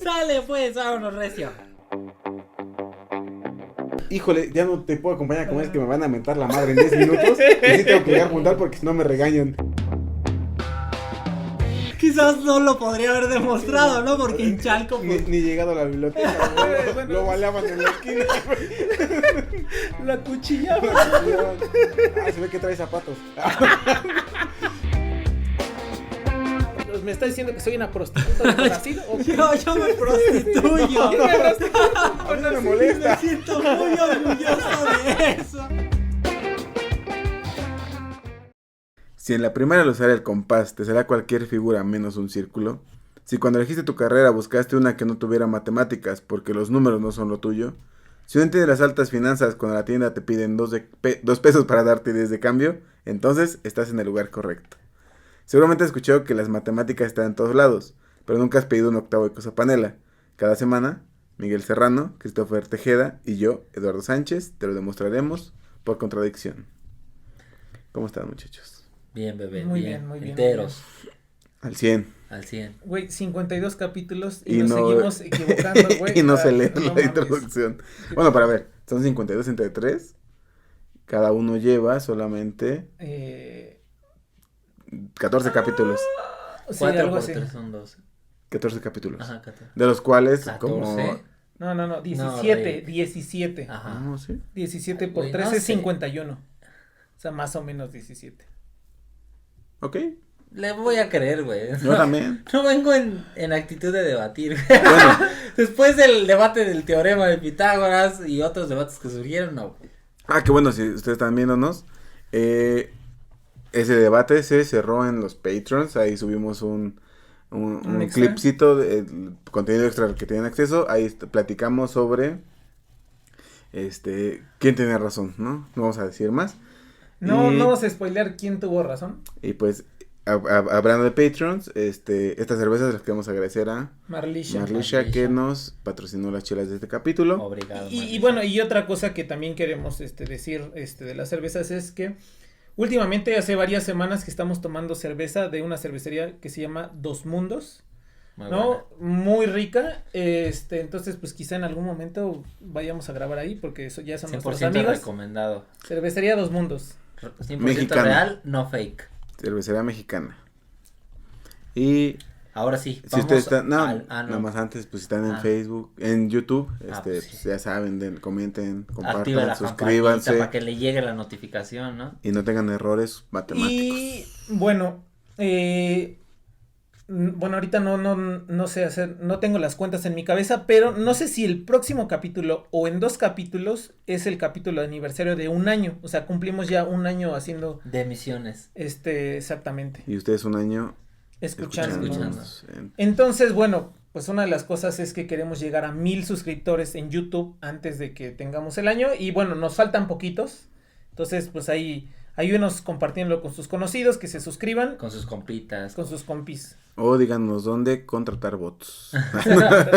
Sale pues, vámonos recio. Híjole, ya no te puedo acompañar a comer, es que me van a mentar la madre en 10 minutos. Y sí tengo que llegar a juntar porque si no me regañan. Quizás no lo podría haber demostrado, ¿no? Porque en Chalco, pues, Ni llegado a la biblioteca, güey. Bueno, Lo baleaban en la esquina, güey. La cuchillaba. Ah, se ve que trae zapatos. ¿Me está diciendo que soy una prostituta de Brasil? ¿O qué? yo me prostituyo. A mí no me molesta. Me siento muy orgulloso de eso. Si en la primera al usar el compás te será cualquier figura menos un círculo, si cuando elegiste tu carrera buscaste una que no tuviera matemáticas porque los números no son lo tuyo, si no entiendes las altas finanzas cuando la tienda te piden 2 pesos para darte 10 de cambio, entonces estás en el lugar correcto. Seguramente has escuchado que las matemáticas están en todos lados, pero nunca has pedido un octavo de cosa panela. Cada semana, Miguel Serrano, Christopher Tejeda y yo, Eduardo Sánchez, te lo demostraremos por contradicción. ¿Cómo están, muchachos? Bien, bebé. Muy bien, muy bien. Enteros. Al 100. Al 100. Güey, 52 capítulos Y y nos no- seguimos equivocando, güey. Y no se lee No la mames. introducción. Bueno, para ver, son 52 entre 3. Cada uno lleva solamente 14 capítulos. Sí, 4 algo por así. 3 son 12. 14 capítulos. Ajá, 14. De los cuales 14. como... No, 17, rey. 17. Ajá. No, sí. 17 por Güey, 3 no es sé. 51. O sea, más o menos 17. Ok. Le voy a creer, güey. Yo también. No vengo en actitud de debatir. Bueno, Después del debate del teorema de Pitágoras y otros debates que surgieron, no. qué bueno, si ustedes están viéndonos. Ese debate se cerró en los Patrons. Ahí subimos un extra. clipcito de contenido extra al que tienen acceso. Ahí platicamos sobre quién tenía razón, ¿no? No vamos a decir más. No Y- vamos a spoilear quién tuvo razón. Y pues, hablando de Patrons, estas cervezas les queremos agradecer a Marlisha. Marlisha que nos patrocinó las chelas de este capítulo. Obrigado. Y Marisa. bueno, y otra cosa que también queremos decir de las cervezas es que últimamente hace varias semanas que estamos tomando cerveza de una cervecería que se llama Dos Mundos, Muy ¿no? buena. Muy rica. Entonces pues quizá en algún momento vayamos a grabar ahí porque eso ya son nuestros 100% amigos. recomendado. Cervecería Dos Mundos. 100% Mexicano. real, no fake. Cervecería mexicana. Y Ahora sí, si vamos ustedes están, no. nada más antes, pues si están en Ah. Facebook, en YouTube, pues, pues, ya saben, comenten, Activa compartan, la campanita suscríbanse para que le llegue la notificación, ¿no? y no tengan errores matemáticos. Y bueno, ahorita no sé hacer, no tengo las cuentas en mi cabeza, pero no sé si el próximo capítulo o en 2 capítulos es el capítulo de aniversario de 1 año, o sea, cumplimos ya 1 año haciendo, De emisiones. exactamente, Y ustedes un año escuchando. escuchándonos en- Entonces, bueno, pues una de las cosas es que queremos llegar a 1000 suscriptores en YouTube antes de que tengamos el año, y bueno, nos faltan poquitos, entonces pues ahí ayúdenos compartiéndolo con sus conocidos, que se suscriban, Con sus compitas. con sus compis. O díganos dónde contratar bots.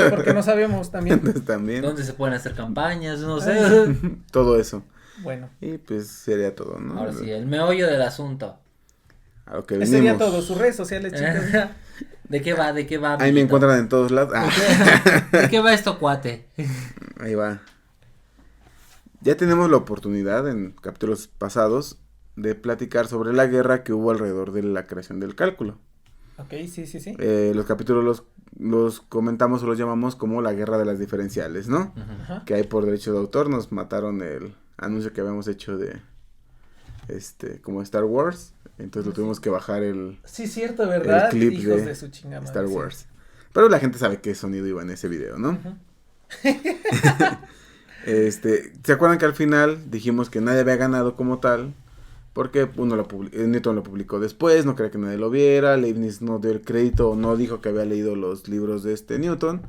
Porque no sabemos también. Entonces, también ¿Dónde se pueden hacer campañas? No sé. todo eso. Bueno, Y pues sería todo, ¿no? Ahora sí, el meollo del asunto. A lo que ese venimos. sería todo. Sus redes sociales, chicos. ¿De qué va? ¿De qué va? Ahí me amiguito? encuentran en todos lados. Ah, ¿De qué va esto, cuate? ahí va. Ya tenemos la oportunidad en capítulos pasados de platicar sobre la guerra que hubo alrededor de la creación del cálculo. Ok, sí. Los capítulos los comentamos o los llamamos como la guerra de las diferenciales, ¿no? Ujú. Ajá. Que hay por derecho de autor, nos mataron el anuncio que habíamos hecho de como Star Wars, entonces lo tuvimos que bajar el Sí, cierto, ¿verdad? clip Hijos de de su chingada madre, Star sí. Wars. Pero la gente sabe qué sonido iba en ese video, ¿no? Ujú. ¿Se acuerdan que al final dijimos que nadie había ganado como tal? Porque Newton lo publicó después, no quería que nadie lo viera, Leibniz no dio el crédito o no dijo que había leído los libros de Newton.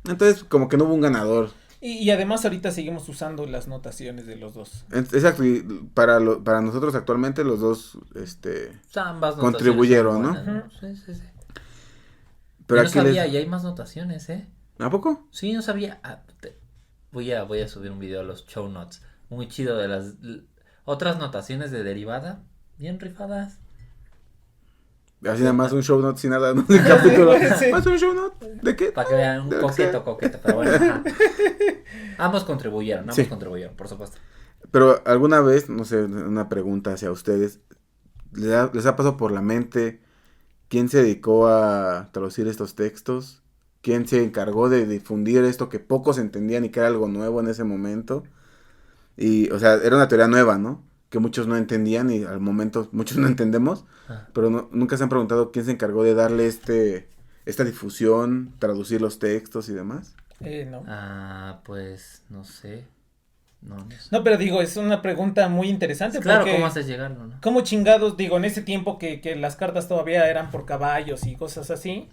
Entonces, como que no hubo un ganador. Y además ahorita seguimos usando las notaciones de los dos. Exacto, y para nosotros actualmente los dos, Ambas notaciones contribuyeron, son ¿no? buenas, Sí. pero Yo no aquí sabía, y hay más notaciones, ¿eh? ¿A poco? Sí, no sabía. Voy a subir un video a los show notes. Muy chido de las otras notaciones de derivada. Bien rifadas. Así nada más un show note sin nada, ¿no? De capítulo. Sí. ¿Más un show note? ¿De qué? Para que vean un De lo que sea. coqueto, pero bueno. Ajá. Ambos contribuyeron, Sí. por supuesto. Pero alguna vez, no sé, una pregunta hacia ustedes. ¿Les ha pasado por la mente quién se dedicó a traducir estos textos? ¿Quién se encargó de difundir esto que pocos entendían y que era algo nuevo en ese momento? Y, o sea, era una teoría nueva, ¿no? Que muchos no entendían y al momento muchos no entendemos. Ah. Pero nunca se han preguntado quién se encargó de darle esta difusión, traducir los textos y demás. No. Pues, no sé. No sé. No, pero digo, es una pregunta muy interesante. Claro, porque ¿cómo haces llegarlo, no? ¿cómo chingados, digo, en ese tiempo que las cartas todavía eran por caballos y cosas así?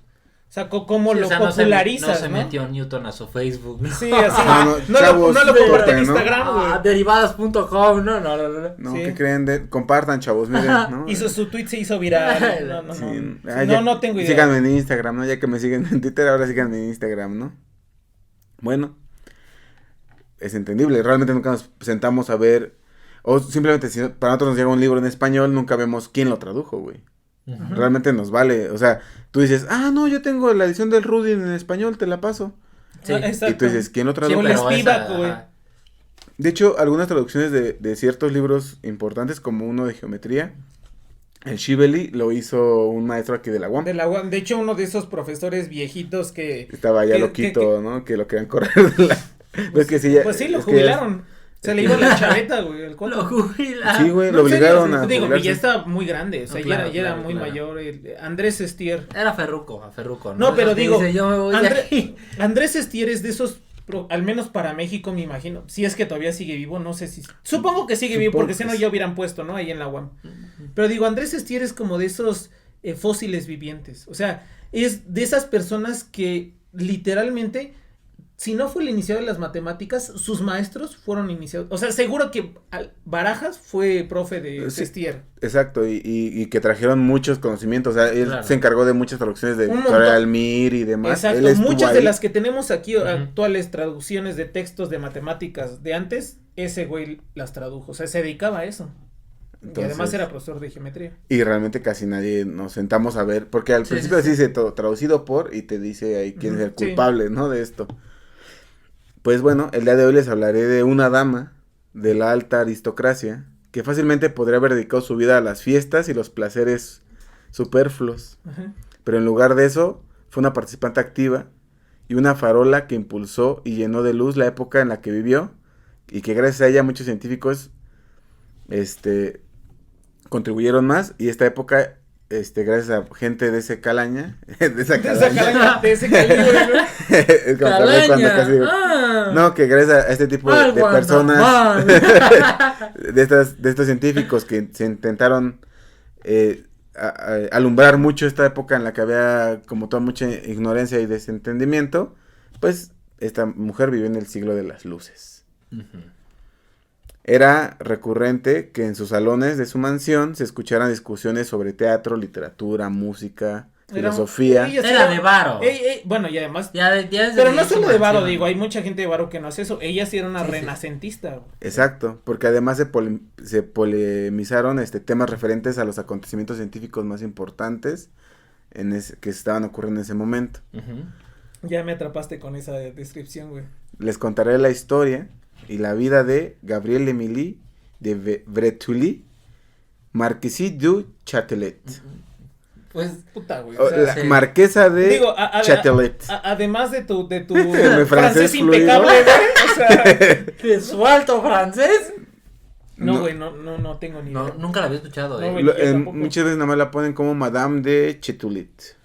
O sea, ¿cómo Sí, lo o sea, popularizas, no se ¿no? metió Newton a su Facebook, ¿no? Sí, así. No, chavos, no lo compartí en ¿no? Instagram, güey. Derivadas.com, no. No, Sí. ¿qué creen? Compartan, chavos, miren, ¿no? Hizo su tweet, se hizo viral. No, no, Sí. no. Ah, Sí, ya- no tengo idea. Síganme en Instagram, ¿no? Ya que me siguen en Twitter, ahora síganme en Instagram, ¿no? Bueno, es entendible. Realmente nunca nos sentamos a ver. O simplemente, si para nosotros nos llega un libro en español, nunca vemos quién lo tradujo, güey. Ujú. Realmente nos vale. O sea, tú dices, no, yo tengo la edición del Rudy en español, te la paso. Sí. Ah, Y exacto. tú dices, ¿quién lo Sí, tradujo? Como pero el Spivak, esa, güey. ajá. De hecho, algunas traducciones de ciertos libros importantes, como uno de geometría, el Shibeli lo hizo un maestro aquí de la UAM. De hecho, uno de esos profesores viejitos que... Estaba ya que- loquito, ¿no? Que lo querían correr de la... Ves que sí, ya- Pues sí, lo es que ya- jubilaron. Se le iba la chaveta, güey, el coto. Lo jubilaron. Sí, güey, No, lo en serio, obligaron a digo, jubilarse. ya estaba muy grande, o sea, No, ya claro, era claro, muy claro. mayor. Andrés Estier. Era Ferruco, a Ferruco, No, pero Esos que digo, dice, yo me voy de aquí. Andrés Estier es de esos, al menos para México, me imagino. Si es que todavía sigue vivo, no sé si. Supongo que sigue vivo, Supongo porque si que no sí. ya hubieran puesto, ¿no? Ahí en la UAM. Pero digo, Andrés Estier es como de esos fósiles vivientes. O sea, es de esas personas que literalmente, si no fue el iniciador de las matemáticas, sus maestros fueron iniciados. O sea, seguro que Barajas fue profe de Sí. Estier. Exacto, y que trajeron muchos conocimientos. O sea, él Claro. se encargó de muchas traducciones de Un Victoria montón. Almir y demás. Exacto, Él estuvo muchas ahí. de las que tenemos aquí Ujú. actuales traducciones de textos de matemáticas de antes, ese güey las tradujo, o sea, se dedicaba a eso. Y Entonces, además era profesor de geometría. Y realmente casi nadie nos sentamos a ver, porque al Sí, principio sí, dice todo, traducido por, y te dice ahí quién es el Sí. culpable, ¿no? De esto. Pues bueno, el día de hoy les hablaré de una dama de la alta aristocracia que fácilmente podría haber dedicado su vida a las fiestas y los placeres superfluos. Ajá. Pero en lugar de eso, fue una participante activa y una farola que impulsó y llenó de luz la época en la que vivió, y que gracias a ella muchos científicos contribuyeron más, y esta época gracias a gente de ese calaña, de esa calaña, De ese calibre, güey. es como también cuando casi digo, no, que gracias a este tipo de personas, de estos científicos que se intentaron alumbrar mucho esta época en la que había como toda mucha ignorancia y desentendimiento, pues esta mujer vivió en el siglo de las luces. Era recurrente que en sus salones de su mansión se escucharan discusiones sobre teatro, literatura, música, filosofía. Ella Era de varo. Bueno, y además, Ya desde pero no su solo de varo, mansión. digo, hay mucha gente de varo que no hace eso. Ella sí era una Sí, sí. renacentista, güey. Exacto, porque además se polemizaron temas referentes a los acontecimientos científicos más importantes que estaban ocurriendo en ese momento. Ujú. Ya me atrapaste con esa descripción, güey. Les contaré la historia y la vida de Gabrielle Emilie de Breteuil, Marquise du Châtelet. Pues, Puta, güey. O O sea, la sí. marquesa de digo, Châtelet. además de tu Mi francés francés fluido. impecable, güey. O sea, ¿de su alto francés? no, No. güey, no tengo ni idea. No, nunca la había escuchado, No, güey. Yo tampoco. Muchas veces nada más la ponen como Madame de Châtelet.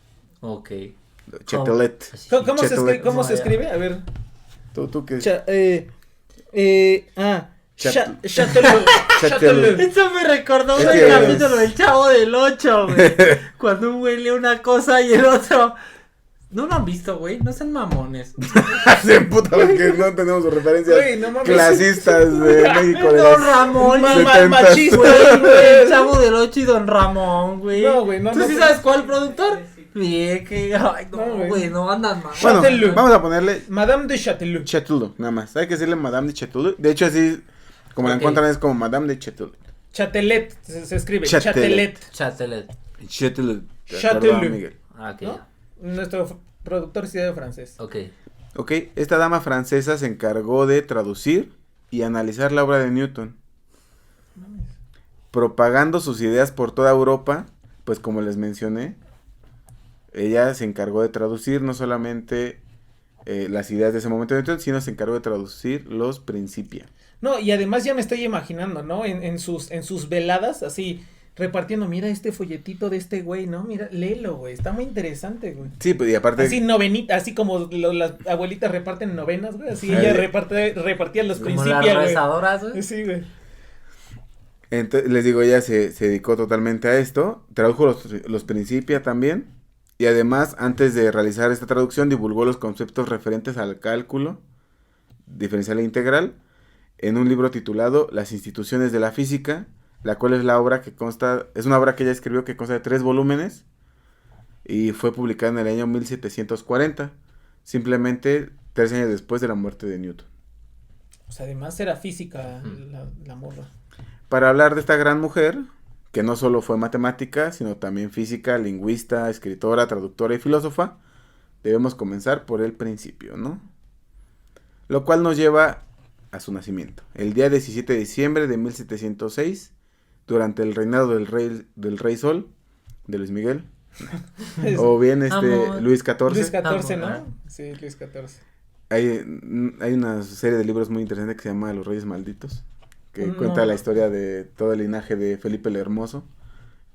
Ok. Châtelet. Así. ¿Cómo se Châtelet. escribe? ¿Cómo se No, ya. escribe? A ver. ¿Tú qué? Châtelet. Châtelet. Eso me recordó Es el que- capítulo del Chavo del 8, güey. Cuando un güey lee una cosa y el otro... No lo han visto, güey. No sean mamones. Se puta porque no tenemos referencias Güey, no mames. clasistas de México. De Don las- Ramón, Ma- setentas. machista, güey. güey. El Chavo del 8 y Don Ramón, güey. No, güey, no, ¿Tú no, sí no. sabes cuál productor? Bien, que... Ay, No, no, güey. güey. No andan mal. Bueno, Châtelet. vamos a ponerle Madame de Châtelet. Châtelet, nada más. Hay que decirle Madame de Châtelet. De hecho, así como la Ok. encuentran es como Madame de Châtelet. Châtelet se escribe. Châtelet. Châtelet. Chatelet. Châtelet. de acuerdo a Châtelet. Miguel. Ah, ok. ¿No? Nuestro productor sí de francés. Ok. Ok, esta dama francesa se encargó de traducir y analizar la obra de Newton, propagando sus ideas por toda Europa, pues como les mencioné, ella se encargó de traducir no solamente las ideas de ese momento de Newton, sino se encargó de traducir los Principia. No, y además ya me estoy imaginando, ¿no? En sus veladas, así, repartiendo, mira este folletito de este güey, ¿no? Mira, léelo, güey, está muy interesante, güey. Sí, pues y aparte... Así novenita, así como las abuelitas reparten novenas, güey, así Ay. ella repartía los Como las principios, güey. rezadoras, güey. Sí, güey. Entonces, les digo, ella se dedicó totalmente a esto, tradujo los Principia también, y además, antes de realizar esta traducción, divulgó los conceptos referentes al cálculo diferencial e integral en un libro titulado Las instituciones de la física, la cual es es una obra que ella escribió que consta de 3 volúmenes, y fue publicada en el año 1740, simplemente 3 años después de la muerte de Newton. O sea, además era física la morra. Para hablar de esta gran mujer, que no solo fue matemática, sino también física, lingüista, escritora, traductora y filósofa, debemos comenzar por el principio, ¿no? Lo cual nos lleva a su nacimiento. El día 17 de diciembre de 1706, durante el reinado del rey Sol, de Luis Miguel, o bien Amor. Luis XIV. Luis XIV, Ah, ¿no? Sí, Luis XIV. Hay una serie de libros muy interesante que se llama Los Reyes Malditos, que No. cuenta la historia de todo el linaje de Felipe el Hermoso,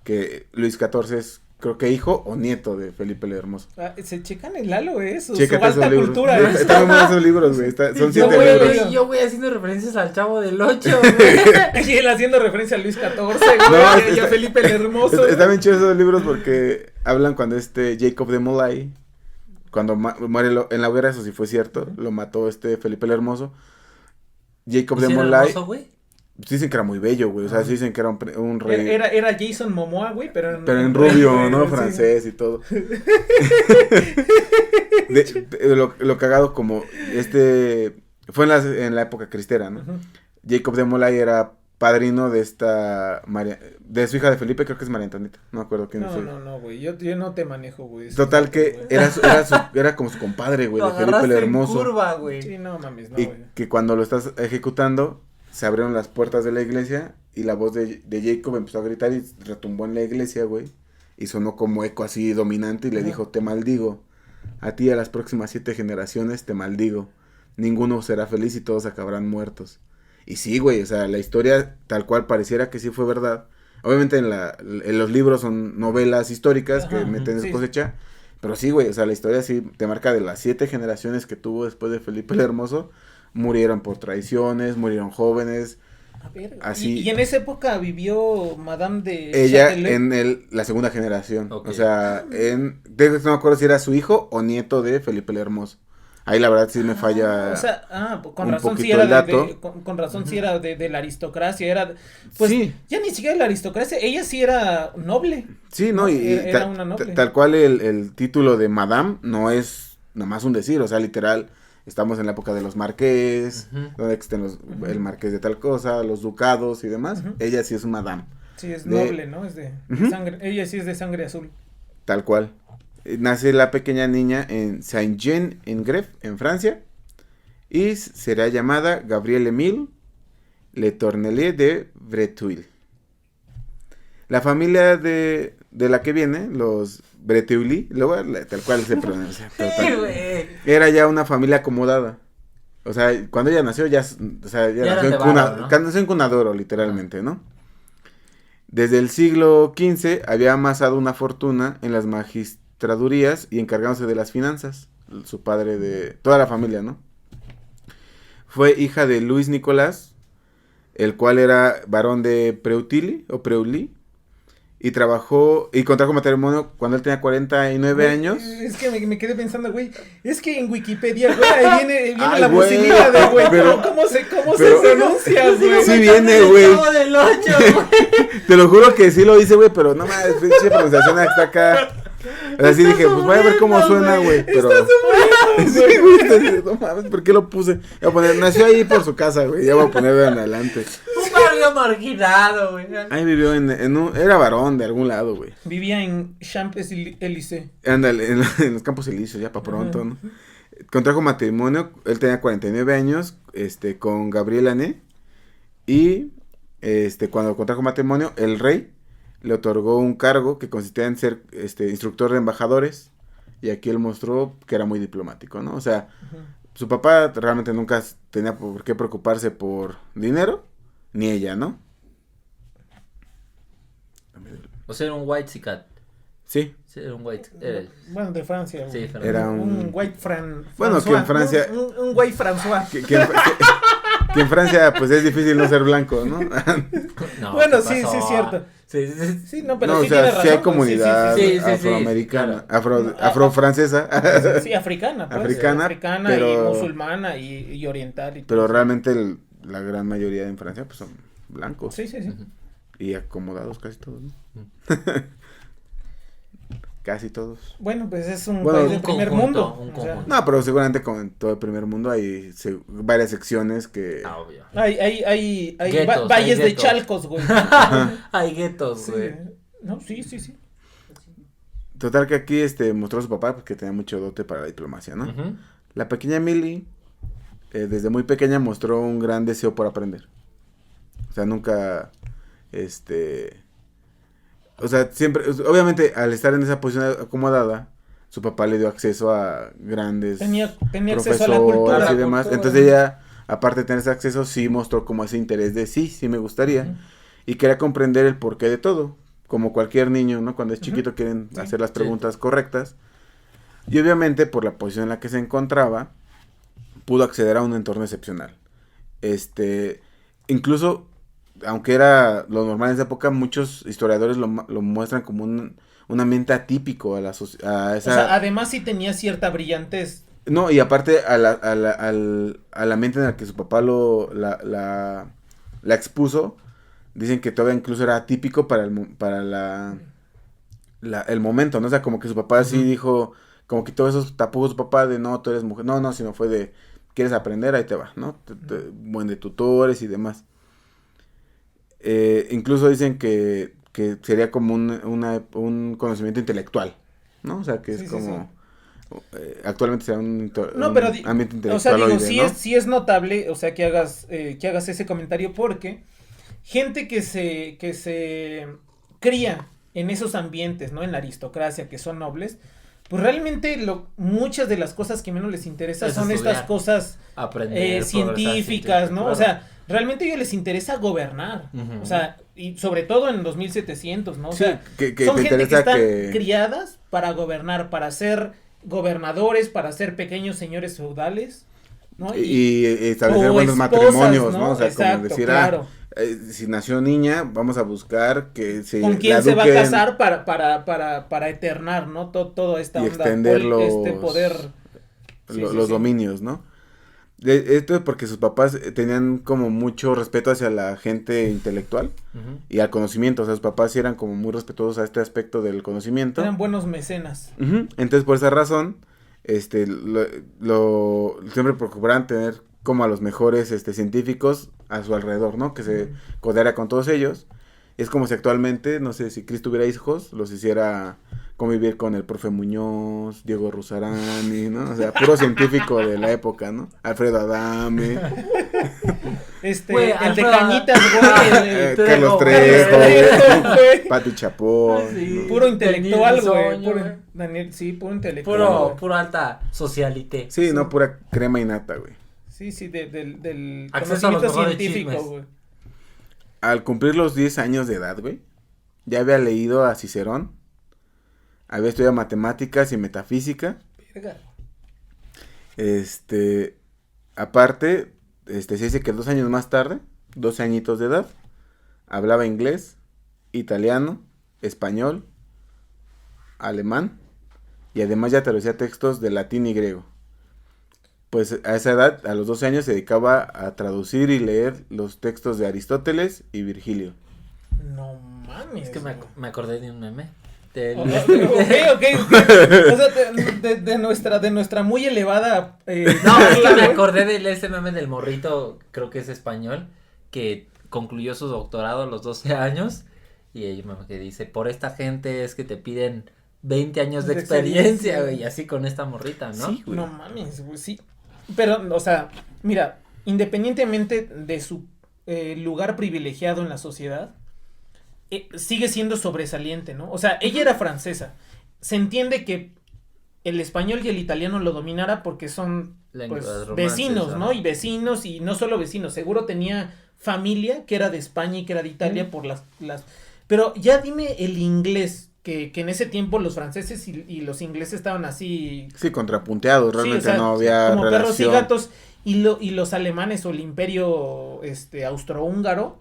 que Luis XIV es, creo que hijo o nieto de Felipe el Hermoso. Ah, se checan el Lalo, su Chécate esos alta libros. cultura. Están muy buenos esos libros, güey. Son Yo 7 voy, libros. yo voy haciendo referencias al Chavo del 8, güey. Y él haciendo referencia a Luis XIV, güey, y a Felipe el Hermoso. Están bien chidos esos libros porque hablan cuando Jacob de Molay, cuando muere en la hoguera, eso sí fue cierto, lo mató Felipe el Hermoso. Jacob de ¿Sí era Molay, hermoso, güey? dicen que era muy bello, güey, o sea, sí dicen que era un rey. Era Jason Momoa, güey, pero En rubio, güey, ¿no? sí. Francés y todo. Lo cagado como fue en la época cristera, ¿no? Ujú. Jacob de Molay era padrino de de su hija de Felipe, creo que es María Antonieta, no me acuerdo quién es. No, güey, yo no te manejo, güey. Total que güey. era como su compadre, güey, Lo de Felipe el agarraste en Hermoso. curva, güey. Sí, no mames, no, Y güey. que cuando lo estás ejecutando, se abrieron las puertas de la iglesia y la voz de Jacob empezó a gritar y retumbó en la iglesia, güey. Y sonó como eco así dominante y le Ajá. dijo, te maldigo. A ti y a las próximas 7 generaciones te maldigo. Ninguno será feliz y todos acabarán muertos. Y sí, güey, o sea, la historia tal cual pareciera que sí fue verdad. Obviamente en los libros son novelas históricas que Ajá, meten sí. cosecha. Pero sí, güey, o sea, la historia sí te marca de las 7 generaciones que tuvo después de Felipe el Hermoso. Murieron por traiciones, murieron jóvenes. A ver, Así- y en esa época vivió Madame de Ella Châtelet. en la segunda generación. Ok. O sea, no me acuerdo si era su hijo o nieto de Felipe el Hermoso. Ahí la verdad sí me falla. O sea, pues con un razón sí poquito era el dato. con razón sí era de la aristocracia, era pues Sí. ya ni siquiera de la aristocracia, ella sí era noble. Sí, ¿no? Y Era una noble. tal cual el título de Madame no es nomás un decir, o sea, literal, estamos en la época de los marqués, Ujú. donde existen el marqués de tal cosa, los ducados y demás. Ujú. Ella sí es Madame, Sí, es De- noble, ¿no? Es de Ujú. sangre, ella sí es de sangre azul. tal cual. Nace la pequeña niña en Saint-Jean-en-Grève, en Francia, y será llamada Gabrielle Émile Le Tournelier de Breteuil. La familia de la que viene, los Breteuil, luego tal cual se pronuncia. Sí, güey. Era ya una familia acomodada. O sea, cuando ella nació, ya Ya nació eran en de varo, ¿no? nació en cuna de oro, literalmente, ¿no? Desde el siglo XV había amasado una fortuna en las magistradurías y encargándose de las finanzas. Su padre de toda la familia, ¿no? Fue hija de Luis Nicolás, el cual era varón de Preulí, y contrajo matrimonio cuando él tenía 49 Güey, años. Es que me quedé pensando, güey, es que en Wikipedia, güey, ahí viene Ay, la güey, bocinita de, güey, pero- ¿cómo se pero- pronuncia, güey? Sí viene, güey. Chavo del 8, güey. Te lo juro que sí lo hice, güey, pero no mames, pinche pronunciación está acá. O sea, sí dije, pues voy a ver cómo suena, güey, pero... Sí, güey, no mames, ¿por qué lo puse? Voy a poner, nació ahí por su casa, güey, ya voy a poner de en adelante. Un barrio marginado, güey. Ahí vivió en un... Era varón de algún lado, güey. Vivía en Champs-Élysées. Ándale, en los Campos Elíseos, ya para pronto, ¿no? Contrajo matrimonio, él tenía 49 años, con Gabriela Ané, y, cuando contrajo matrimonio, el rey le otorgó un cargo que consistía en ser, instructor de embajadores, y aquí él mostró que era muy diplomático, ¿no? O sea, su papá realmente nunca tenía por qué preocuparse por dinero, ni ella, ¿no? O sea, era un white cicat. Sí. Sí, era un white. Bueno, de Francia. Sí, Francia. Era un un... white Bueno, que en Francia... Un white François. Que en Francia, pues, es difícil no ser blanco, ¿no? No, Bueno, ¿qué sí, pasó? sí, es cierto. Sí, sí, sí. Sí, no, pero No, sí o sea, tiene razón. sí hay pues, comunidad sí, sí, sí, afroamericana, claro. afrofrancesa, Sí, africana, pues. Africana, pero- y musulmana y oriental. Y todo pero eso. realmente la gran mayoría en Francia, pues, son blancos. Sí, sí, sí. Ujú. Y acomodados casi todos, ¿no? Casi todos. Bueno, pues es un Bueno, país de un primer conjunto, mundo. un o sea, conjunto. No, pero seguramente como en todo el primer mundo hay varias secciones que... Ah, obvio. hay Guetos, valles hay de guetos. chalcos, güey. Hay guetos, Sí. güey. No, sí, sí, sí. Total que aquí mostró a su papá porque tenía mucho dote para la diplomacia, ¿no? Ujú. La pequeña Millie, desde muy pequeña mostró un gran deseo por aprender. O sea, nunca, o sea, siempre, obviamente, al estar en esa posición acomodada, su papá le dio acceso a grandes Tenía acceso a la profesores cultura. y demás. Entonces ella, aparte de tener ese acceso, sí mostró como ese interés de sí me gustaría. Ujú. Y quería comprender el porqué de todo. Como cualquier niño, ¿no? Cuando es chiquito quieren Sí. hacer las Sí. preguntas correctas. Y obviamente, por la posición en la que se encontraba, pudo acceder a un entorno excepcional. Incluso, aunque era lo normal en esa época, muchos historiadores lo muestran como un ambiente atípico a esa... O sea, además sí tenía cierta brillantez. No, y aparte al ambiente en el que su papá la expuso, dicen que todavía incluso era atípico para el momento, ¿no? O sea, como que su papá sí Ujú. dijo, como que todo eso tapó su papá de no, tú eres mujer, no, sino fue de, ¿quieres aprender? Ahí te va, ¿no? Buen de tutores y demás. Incluso dicen que sería como un conocimiento intelectual, ¿no? O sea, que es Sí, sí, como... actualmente será No, pero ambiente o sea, intelectual. digo, hoy, ¿no? sí es notable, o sea, que hagas ese comentario porque gente que se cría en esos ambientes, ¿no? En la aristocracia, que son nobles, pues realmente muchas de las cosas que menos les interesa Es son estudiar, estas cosas Aprender, científicas, ¿no? claro. O sea, realmente a ellos les interesa gobernar, Ujú. o sea, y sobre todo en 2700, ¿no? O Sí, sea, que son te gente que interesa están que... criadas para gobernar, para ser gobernadores, para ser pequeños señores feudales, ¿no? Y establecer o buenos esposas, matrimonios, ¿no? ¿no? O sea, Exacto, como decir, claro. si nació niña, vamos a buscar que se ¿Con quién la se va a eduquen casar para eternar, ¿no? Toda esta y onda, extender poder. Sí, los sí, sí. dominios, ¿no? Esto es porque sus papás tenían como mucho respeto hacia la gente intelectual Ujú. y al conocimiento. O sea, sus papás sí eran como muy respetuosos a este aspecto del conocimiento. Eran buenos mecenas. Ujú. Entonces, por esa razón, siempre procuraban tener como a los mejores científicos a su alrededor, ¿no? Que se codeara con todos ellos. Es como si actualmente, no sé, si Cristo tuviera hijos, los hiciera convivir con el profe Muñoz, Diego Rusarani, ¿no? O sea, puro científico de la época, ¿no? Alfredo Adame, Güey, El de Alfredo- Cañitas, güey. Carlos Trejo, Trejo, güey. Pati Chapoy. Sí. ¿no? Puro intelectual, Daniel güey. Bisoño, Puro, güey. Daniel, sí, puro intelectual. güey. Puro alta socialité. Sí, no, pura crema y nata, güey. Sí, del Acceso a los conocimiento mejores científico, chismes. güey. Al cumplir los 10 años de edad, güey, ya había leído a Cicerón, había estudiado matemáticas y metafísica. Verga. Aparte, se dice que 2 años más tarde, 12 añitos de edad, hablaba inglés, italiano, español, alemán, y además ya traducía textos de latín y griego. Pues a esa edad, a los 12 años, se dedicaba a traducir y leer los textos de Aristóteles y Virgilio. No mames. Es que me acordé de un meme. del- Ok. O sea, de nuestra muy elevada. No, es que me charla, güey. acordé del ese meme del morrito, creo que es español, que concluyó su doctorado a los 12 años y el meme que dice, por esta gente es que te piden 20 años de De experiencia, experiencia. güey, y así con esta morrita, ¿no? Sí, güey. No mames, güey, sí. Pero, o sea, mira, independientemente de su lugar privilegiado en la sociedad, sigue siendo sobresaliente, ¿no? O sea, ella era francesa. Se entiende que el español y el italiano lo dominara porque son Lenguas pues, romances, vecinos, ¿no? ajá. Y vecinos, y no solo vecinos, seguro tenía familia que era de España y que era de Italia por las... Pero ya dime el inglés, que en ese tiempo los franceses y los ingleses estaban así... Sí, contrapunteados, Sí, realmente o sea, no había como perros y relación. gatos, y los alemanes o el imperio austrohúngaro,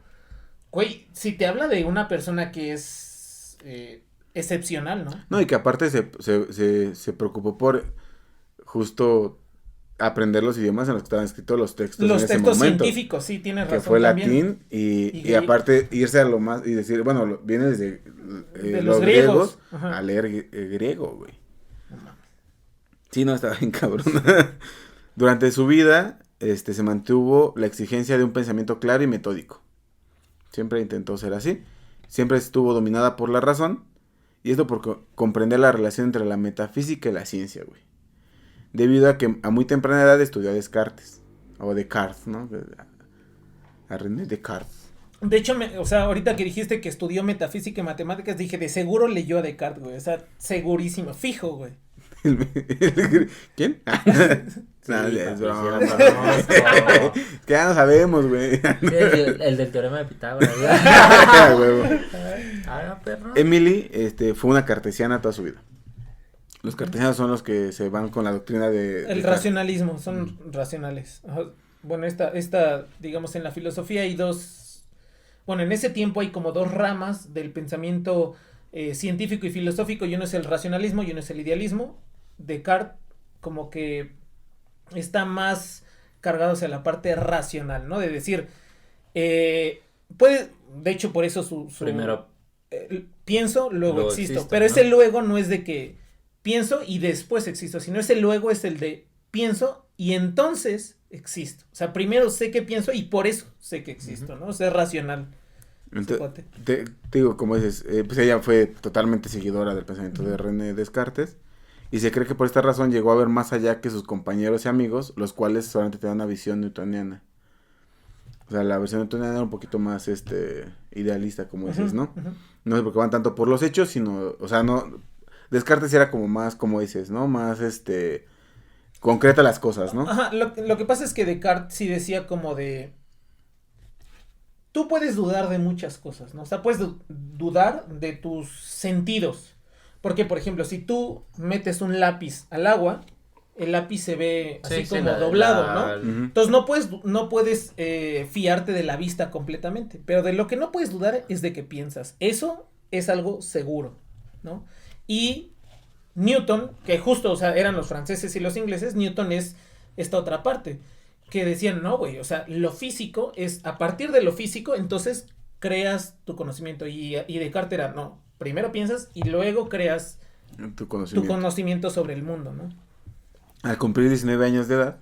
güey, si te habla de una persona que es excepcional, ¿no? No, y que aparte se preocupó por justo aprender los idiomas en los que estaban escritos los textos Los en ese textos momento. científicos, sí, tienes Que razón fue también. latín Y y aparte irse a lo más y decir, bueno, viene desde De los los griegos. a leer griego, güey. No mames. Sí, no, estaba bien cabrón. Durante su vida, se mantuvo la exigencia de un pensamiento claro y metódico. Siempre intentó ser así. Siempre estuvo dominada por la razón. Y esto por comprender la relación entre la metafísica y la ciencia, güey. Debido a que a muy temprana edad estudió a Descartes. O Descartes, ¿no? A René Descartes. De hecho, o sea, ahorita que dijiste que estudió metafísica y matemáticas, dije, de seguro leyó a Descartes, güey. O sea, segurísimo, fijo, güey. ¿Quién? Sí, No, papi, es sí broma. lo conozco. Que ya no sabemos, güey. Sí, el del teorema de Pitágoras, güey. Ah, huevo. Ah, perro. Emily, fue una cartesiana toda su vida. Los cartesianos son los que se van con la doctrina de... El de racionalismo, son racionales. Ajá. Bueno, digamos, en la filosofía hay bueno, en ese tiempo hay como dos ramas del pensamiento científico y filosófico, y uno es el racionalismo y uno es el idealismo. Descartes como que está más cargado hacia la parte racional, ¿no? De decir, de hecho por eso su Primero pienso, luego luego existo, existo, pero ¿no? ese luego no es de que pienso y después existo, sino ese luego es el de pienso y entonces existo. O sea, primero sé que pienso y por eso sé que existo, ¿no? O sea, es racional. Entonces, te digo, como dices, pues ella fue totalmente seguidora del pensamiento de René Descartes. Y se cree que por esta razón llegó a ver más allá que sus compañeros y amigos, los cuales solamente tenían una visión newtoniana. O sea, la versión newtoniana era un poquito más idealista, como dices, ¿no? No se preocupaban tanto por los hechos, sino, o sea, no... Descartes era como más, como dices, ¿no? Más, concreta las cosas, ¿no? Ajá, lo que pasa es que Descartes sí decía como de... Tú puedes dudar de muchas cosas, ¿no? O sea, puedes dudar de tus sentidos. Porque, por ejemplo, si tú metes un lápiz al agua, el lápiz se ve así como doblado, ¿no? Ujú. Entonces no puedes fiarte de la vista completamente. Pero de lo que no puedes dudar es de que piensas. Eso es algo seguro, ¿no? Y Newton, que justo, o sea, eran los franceses y los ingleses, Newton es esta otra parte. Que decían, no, güey, o sea, lo físico es, a partir de lo físico, entonces creas tu conocimiento. Y Descartes era, no, primero piensas y luego creas Tu tu conocimiento. conocimiento sobre el mundo, ¿no? Al cumplir 19 años de edad,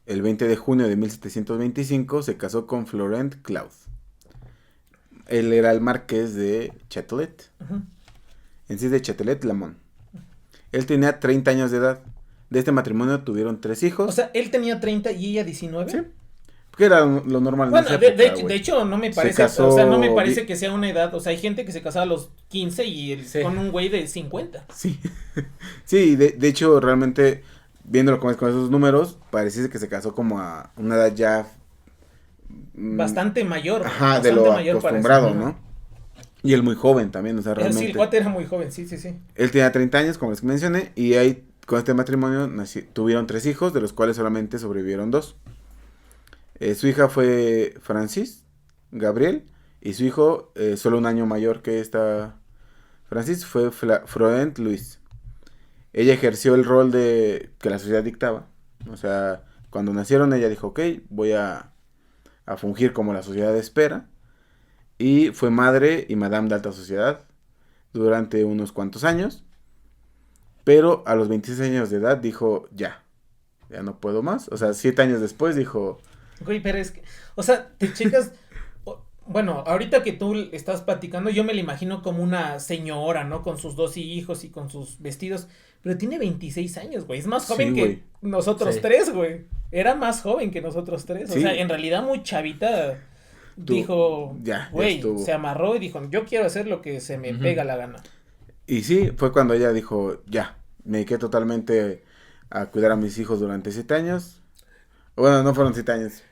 el 20 de junio de 1725 se casó con Florent Claude. Él era el marqués de Châtelet, Ujú. en sí de Châtelet-Lamont. Él tenía 30 años de edad. De este matrimonio tuvieron 3 hijos. O sea, él tenía 30 y ella 19. Sí. Que era lo normal en Bueno, esa de época, güey. hecho, no me Se parece, casó o sea, no me parece vi- que sea una edad, o sea, hay gente que se casaba a los 15 y Sí. con un güey de 50. Sí. Sí, de hecho, realmente, viéndolo con esos números, pareciese que se casó como a una edad ya... Bastante mayor. Ajá, de bastante lo mayor para acostumbrado, eso. ¿no? Y él muy joven también, o sea, Sí, el realmente. cuate era muy joven, sí. Él tenía 30 años, como les mencioné, y ahí, con este matrimonio, tuvieron 3 hijos, de los cuales solamente sobrevivieron 2. Su hija fue Francis Gabriel, y su hijo, solo un año mayor que esta Francis, fue Florent Louis. Ella ejerció el rol que la sociedad dictaba. O sea, cuando nacieron ella dijo, ok, voy a fungir como la sociedad espera. Y fue madre y madame de alta sociedad. durante unos cuantos años, pero a los 26 años de edad dijo, ya no puedo más. O sea, 7 años después dijo... Güey, pero es que, o sea, te checas, bueno, ahorita que tú estás platicando, yo me la imagino como una señora, ¿no? Con sus 2 hijos y con sus vestidos, pero tiene 26 años, güey, es más joven Sí, que güey. nosotros Sí. 3, güey, era más joven que nosotros 3, o Sí. sea, en realidad muy chavita, Tú, dijo, ya güey, estuvo. se amarró y dijo, yo quiero hacer lo que se me Ujú. pega la gana. Y sí, fue cuando ella dijo, ya, me dediqué totalmente a cuidar a mis hijos durante 7 años. Bueno, no fueron 7 años,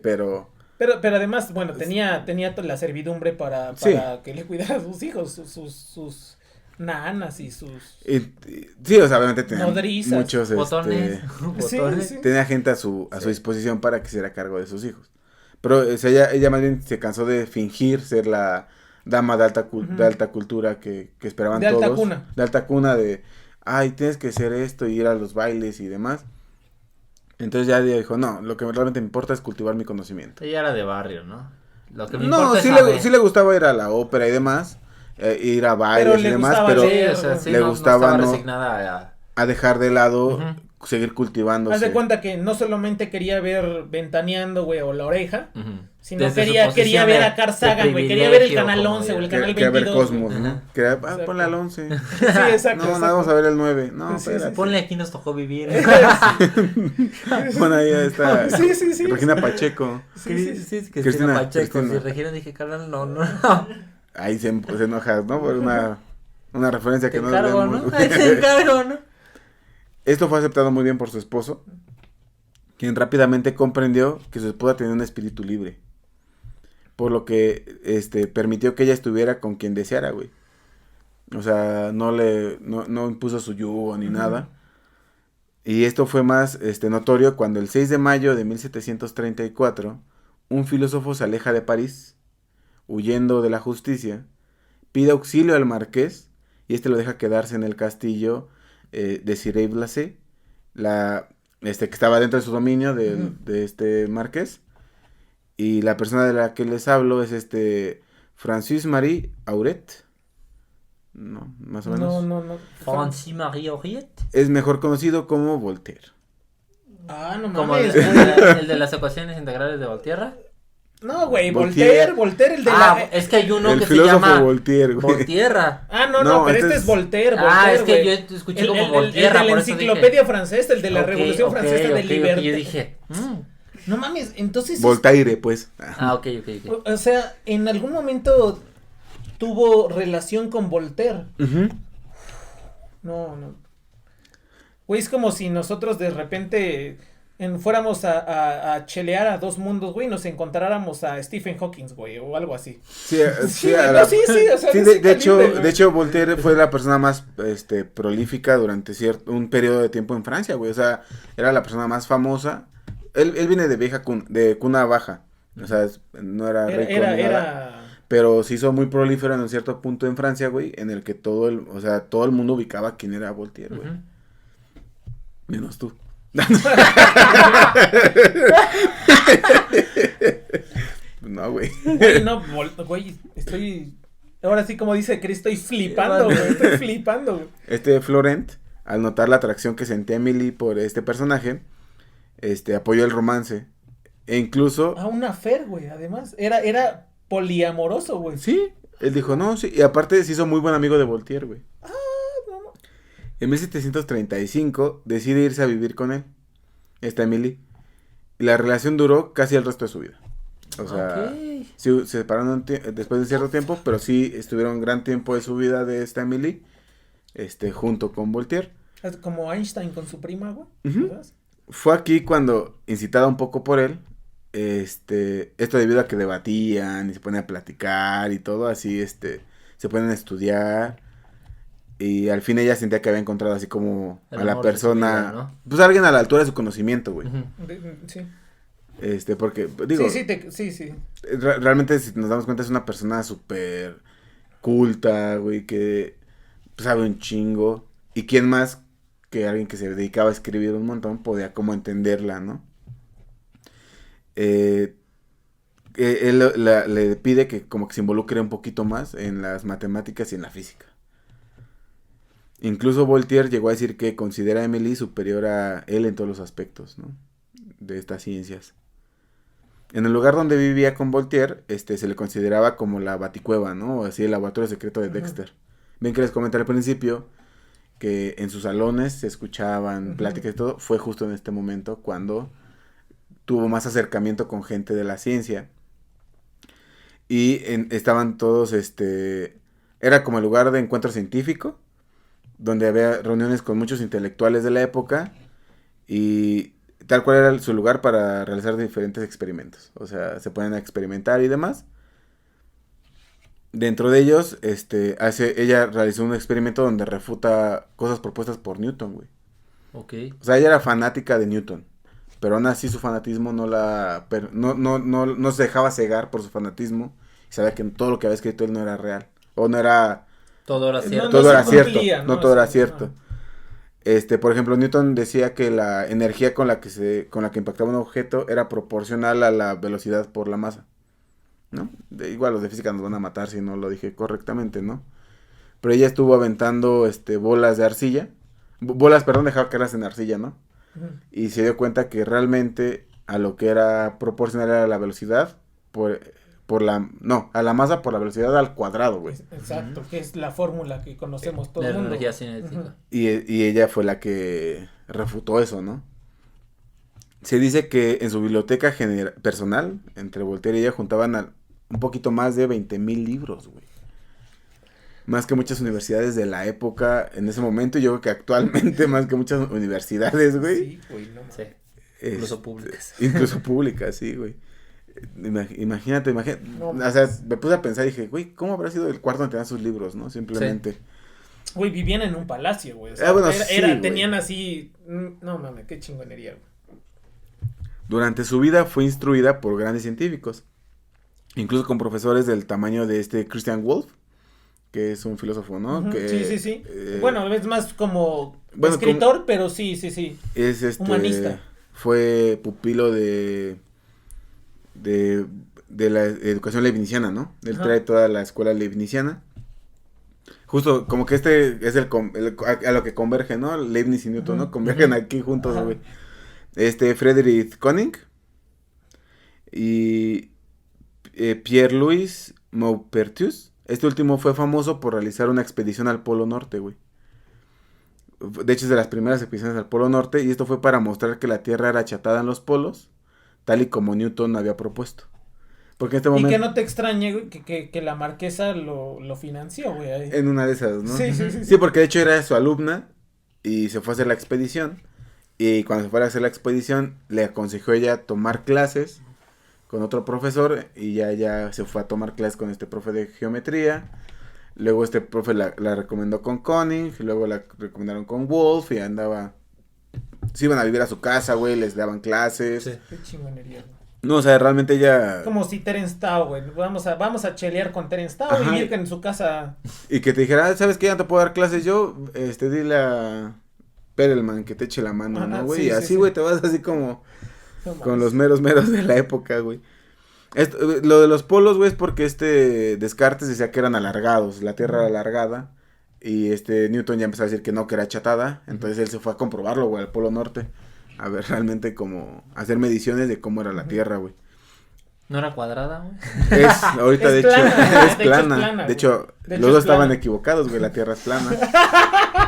pero... Pero además, bueno, tenía la servidumbre para Sí. que le cuidara a sus hijos, sus nanas y sus... sí, o sea, obviamente tenía Nodrizas, muchos, Botones. Sí, Botones. sí. tenía gente a su Sí. disposición para que se hiciera cargo de sus hijos. Pero o sea, ella más bien se cansó de fingir ser la dama de alta, Ujú. de alta cultura que esperaban De alta todos. cuna. De alta cuna de, ay, tienes que hacer esto y ir a los bailes y demás. Entonces ya ella dijo, no, lo que realmente me importa es cultivar mi conocimiento. Ella era de barrio, ¿no? Lo que me No, importa sí es le, saber. sí le gustaba ir a la ópera y demás, ir a bailes y le demás, gustaba pero Sí, o sea, sí, le no gustaba estaba no resignada a dejar de lado, Ujú. seguir cultivándose. Haz de cuenta que no solamente quería ver Ventaneando, güey, o La Oreja, Ujú. sino Desde su quería posición ver de- a Carl de Sagan, güey, quería ver el privilegio, Canal como 11 o el de- Canal Quería ver 22. Cosmos, güey. ¿no? Ajá. Quería, ponle al 11. Sí, exacto. No, exacto. vamos a ver el 9. No, Sí, sí, espérate. sí. Ponle aquí nos tocó vivir. Pon ahí a esta Sí, sí, sí. Regina Pacheco. Sí, sí, sí. Cristina Cristina, Pacheco. Cristina. Si Regina dije, carnal, no. Ahí se enoja, ¿no? Por una referencia Te que no encargo, leemos. ¿no? Ahí te encargo, ¿no? Esto fue aceptado muy bien por su esposo, quien rápidamente comprendió que su esposa tenía un espíritu libre. Por lo que permitió que ella estuviera con quien deseara, güey. O sea, no impuso su yugo ni Ujú. nada. Y esto fue más notorio cuando el 6 de mayo de 1734 un filósofo se aleja de París, huyendo de la justicia, pide auxilio al marqués y lo deja quedarse en el castillo de Cirey-Blasé, que estaba dentro de su dominio Ujú. de este marqués. Y la persona de la que les hablo es Francis Marie Auret. No, más o menos. No. Francis Marie Auriet. Es mejor conocido como Voltaire. Ah, no Como el, mames. el de las ecuaciones integrales de Volterra. No, güey, Voltaire. Voltaire, el de Ah, la... es que hay uno El que se filósofo llama Voltaire, güey. Voltierra. Ah, no, No, pero este este es- es Voltaire, Ah, es que güey. yo escuché El como de Voltierra, la por eso dije. enciclopedia francesa, el de la Ok, Revolución ok, Francesa de ok, Libertad. yo dije, No mames, entonces... Voltaire, pues. Ah, ok. O sea, en algún momento tuvo relación con Voltaire. Ujú. No. Güey, es como si nosotros de repente fuéramos a chelear a dos mundos, güey, nos encontráramos a Stephen Hawking, güey, o algo así. Sí, Sí, a no, la- sí, o sea, sí, de ese de hecho, calibre, güey. de hecho, Voltaire fue la persona más prolífica durante un periodo de tiempo en Francia, güey. O sea, era la persona más famosa. Él viene de cuna baja. O sea, no era rico ni nada. Era... Pero se hizo muy prolífero en un cierto punto en Francia, güey, en el que todo el mundo ubicaba quién era Voltaire, güey. Ujú. Menos tú. No, güey. Güey, no, güey, estoy... Ahora sí, como dice Chris, estoy flipando, güey, estoy flipando, güey. Florent, al notar la atracción que sentía Emily por este personaje, apoyó el romance. E incluso, Ah, una Fer, güey, además. Era poliamoroso, güey. sí, él dijo, no, sí. Y aparte se hizo muy buen amigo de Voltaire, güey. No, En 1735 decide irse a vivir con él, esta Emily. Y la relación duró casi el resto de su vida. O sea, Ok. sí, se separaron después de cierto tiempo, pero sí estuvieron gran tiempo de su vida de esta Emily, junto con Voltaire. Es como Einstein con su prima, güey. Ujú. ¿Sabes? Fue aquí cuando, incitada un poco por él, esto debido a que debatían y se ponían a platicar y todo, así, se ponían a estudiar. Y al fin ella sentía que había encontrado así como El a la amor de su persona, vida, ¿no? pues alguien a la altura de su conocimiento, güey. Ujú. Sí. Porque, digo, Sí. realmente si nos damos cuenta es una persona súper culta, güey, que pues, sabe un chingo. Y quién más que alguien que se dedicaba a escribir un montón podía como entenderla, ¿no? Él le pide que como que se involucre un poquito más en las matemáticas y en la física. Incluso Voltaire llegó a decir que considera a Emily superior a él en todos los aspectos, ¿no? De estas ciencias. En el lugar donde vivía con Voltaire, se le consideraba como la Baticueva, ¿no? O así el laboratorio secreto de Dexter. Ven que les comenté al principio que en sus salones se escuchaban pláticas y todo. Fue justo en este momento cuando tuvo más acercamiento con gente de la ciencia. Y estaban todos, era como el lugar de encuentro científico, donde había reuniones con muchos intelectuales de la época y tal cual era su lugar para realizar diferentes experimentos. O sea, se ponen a experimentar y demás. Dentro de ellos, ella realizó un experimento donde refuta cosas propuestas por Newton, güey. Ok. O sea, ella era fanática de Newton, pero aún así su fanatismo no se dejaba cegar por su fanatismo y sabía que todo lo que había escrito él no era real, o no era... Todo era cierto. Todo era cierto, cumplía, no todo era cierto. Por ejemplo, Newton decía que la energía con la que impactaba un objeto era proporcional a la velocidad por la masa, ¿no? Igual los de física nos van a matar si no lo dije correctamente, ¿no? Pero ella estuvo aventando bolas de arcilla, dejaba caerlas en arcilla, ¿no? Y se dio cuenta que realmente a lo que era proporcional era la velocidad a la masa por la velocidad al cuadrado, güey. Exacto, que es la fórmula que conocemos todo el mundo. Energía cinética. Y ella fue la que refutó eso, ¿no? Se dice que en su biblioteca personal, entre Voltaire y ella, juntaban un poquito más de 20,000 libros, güey. Más que muchas universidades de la época en ese momento, y yo creo que actualmente más que muchas universidades, güey. Sí, güey, no Sí. Incluso públicas. Incluso públicas, sí, güey. Imagínate. No, o sea, me puse a pensar y dije, güey, ¿cómo habrá sido el cuarto donde tenían sus libros, no? Simplemente. Sí. Güey, vivían en un palacio, güey. O sea, Bueno, tenían así. No mames, qué chingonería, güey. Durante su vida fue instruida por grandes científicos, incluso con profesores del tamaño de Christian Wolff, que es un filósofo, ¿no? Que, sí. Bueno, es más como escritor, pero sí. Es humanista. Fue pupilo de la educación leibniziana, ¿no? Él trae toda la escuela leibniziana. Justo como que es a lo que converge, ¿no? Leibniz y Newton, ¿no? Convergen aquí juntos, güey. Friedrich Koenig y Pierre-Louis Maupertuis. Este último fue famoso por realizar una expedición al Polo Norte, güey. De hecho, es de las primeras expediciones al Polo Norte, y esto fue para mostrar que la Tierra era achatada en los polos, tal y como Newton había propuesto. Porque en este momento... Y que no te extrañe, güey, que la marquesa lo financió, güey. Ahí. En una de esas, ¿no? Sí. Sí, porque de hecho era su alumna y se fue a hacer la expedición. Y cuando se fue a hacer la expedición, le aconsejó ella tomar clases con otro profesor, y ya se fue a tomar clases con este profe de geometría. Luego este profe la recomendó con Koenig, luego la recomendaron con Wolff, y andaba... Se iban a vivir a su casa, güey, les daban clases. Sí. Qué chingonería, güey. No, o sea, realmente ella... Como si Terence Tao, güey. Vamos a chelear con Terence Tao, vivir en su casa. Y que te dijera, ¿sabes qué? Ya no te puedo dar clases yo, dile a Perelman que te eche la mano, ¿no, güey? Y así, güey, te vas así como... No con los meros de la época, güey. Lo de los polos, güey, es porque Descartes decía que eran alargados, la Tierra era alargada, y Newton ya empezó a decir que no, que era achatada, entonces él se fue a comprobarlo, güey, al Polo Norte, a ver realmente cómo hacer mediciones de cómo era la Tierra, güey. ¿No era cuadrada, güey? Ahorita Es de hecho plana. es plana. De hecho, los dos estaban equivocados, güey, la Tierra es plana.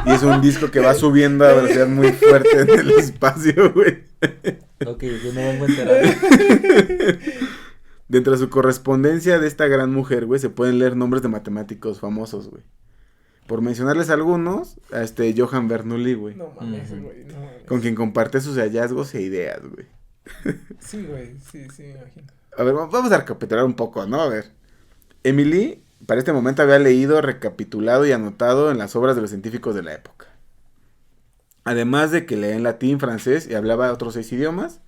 Y es un disco que va subiendo a velocidad muy fuerte en el espacio, güey. Ok, yo no vengo a enterar. Dentro de su correspondencia de esta gran mujer, güey, se pueden leer nombres de matemáticos famosos, güey. Por mencionarles algunos, a Johann Bernoulli, güey. No mames, güey. No mames. Con quien comparte sus hallazgos e ideas, güey. Sí, güey. Sí, me imagino. A ver, vamos a recapitular un poco, ¿no? A ver. Emily, para este momento, había leído, recapitulado y anotado en las obras de los científicos de la época. Además de que leía en latín, francés y hablaba otros 6 idiomas.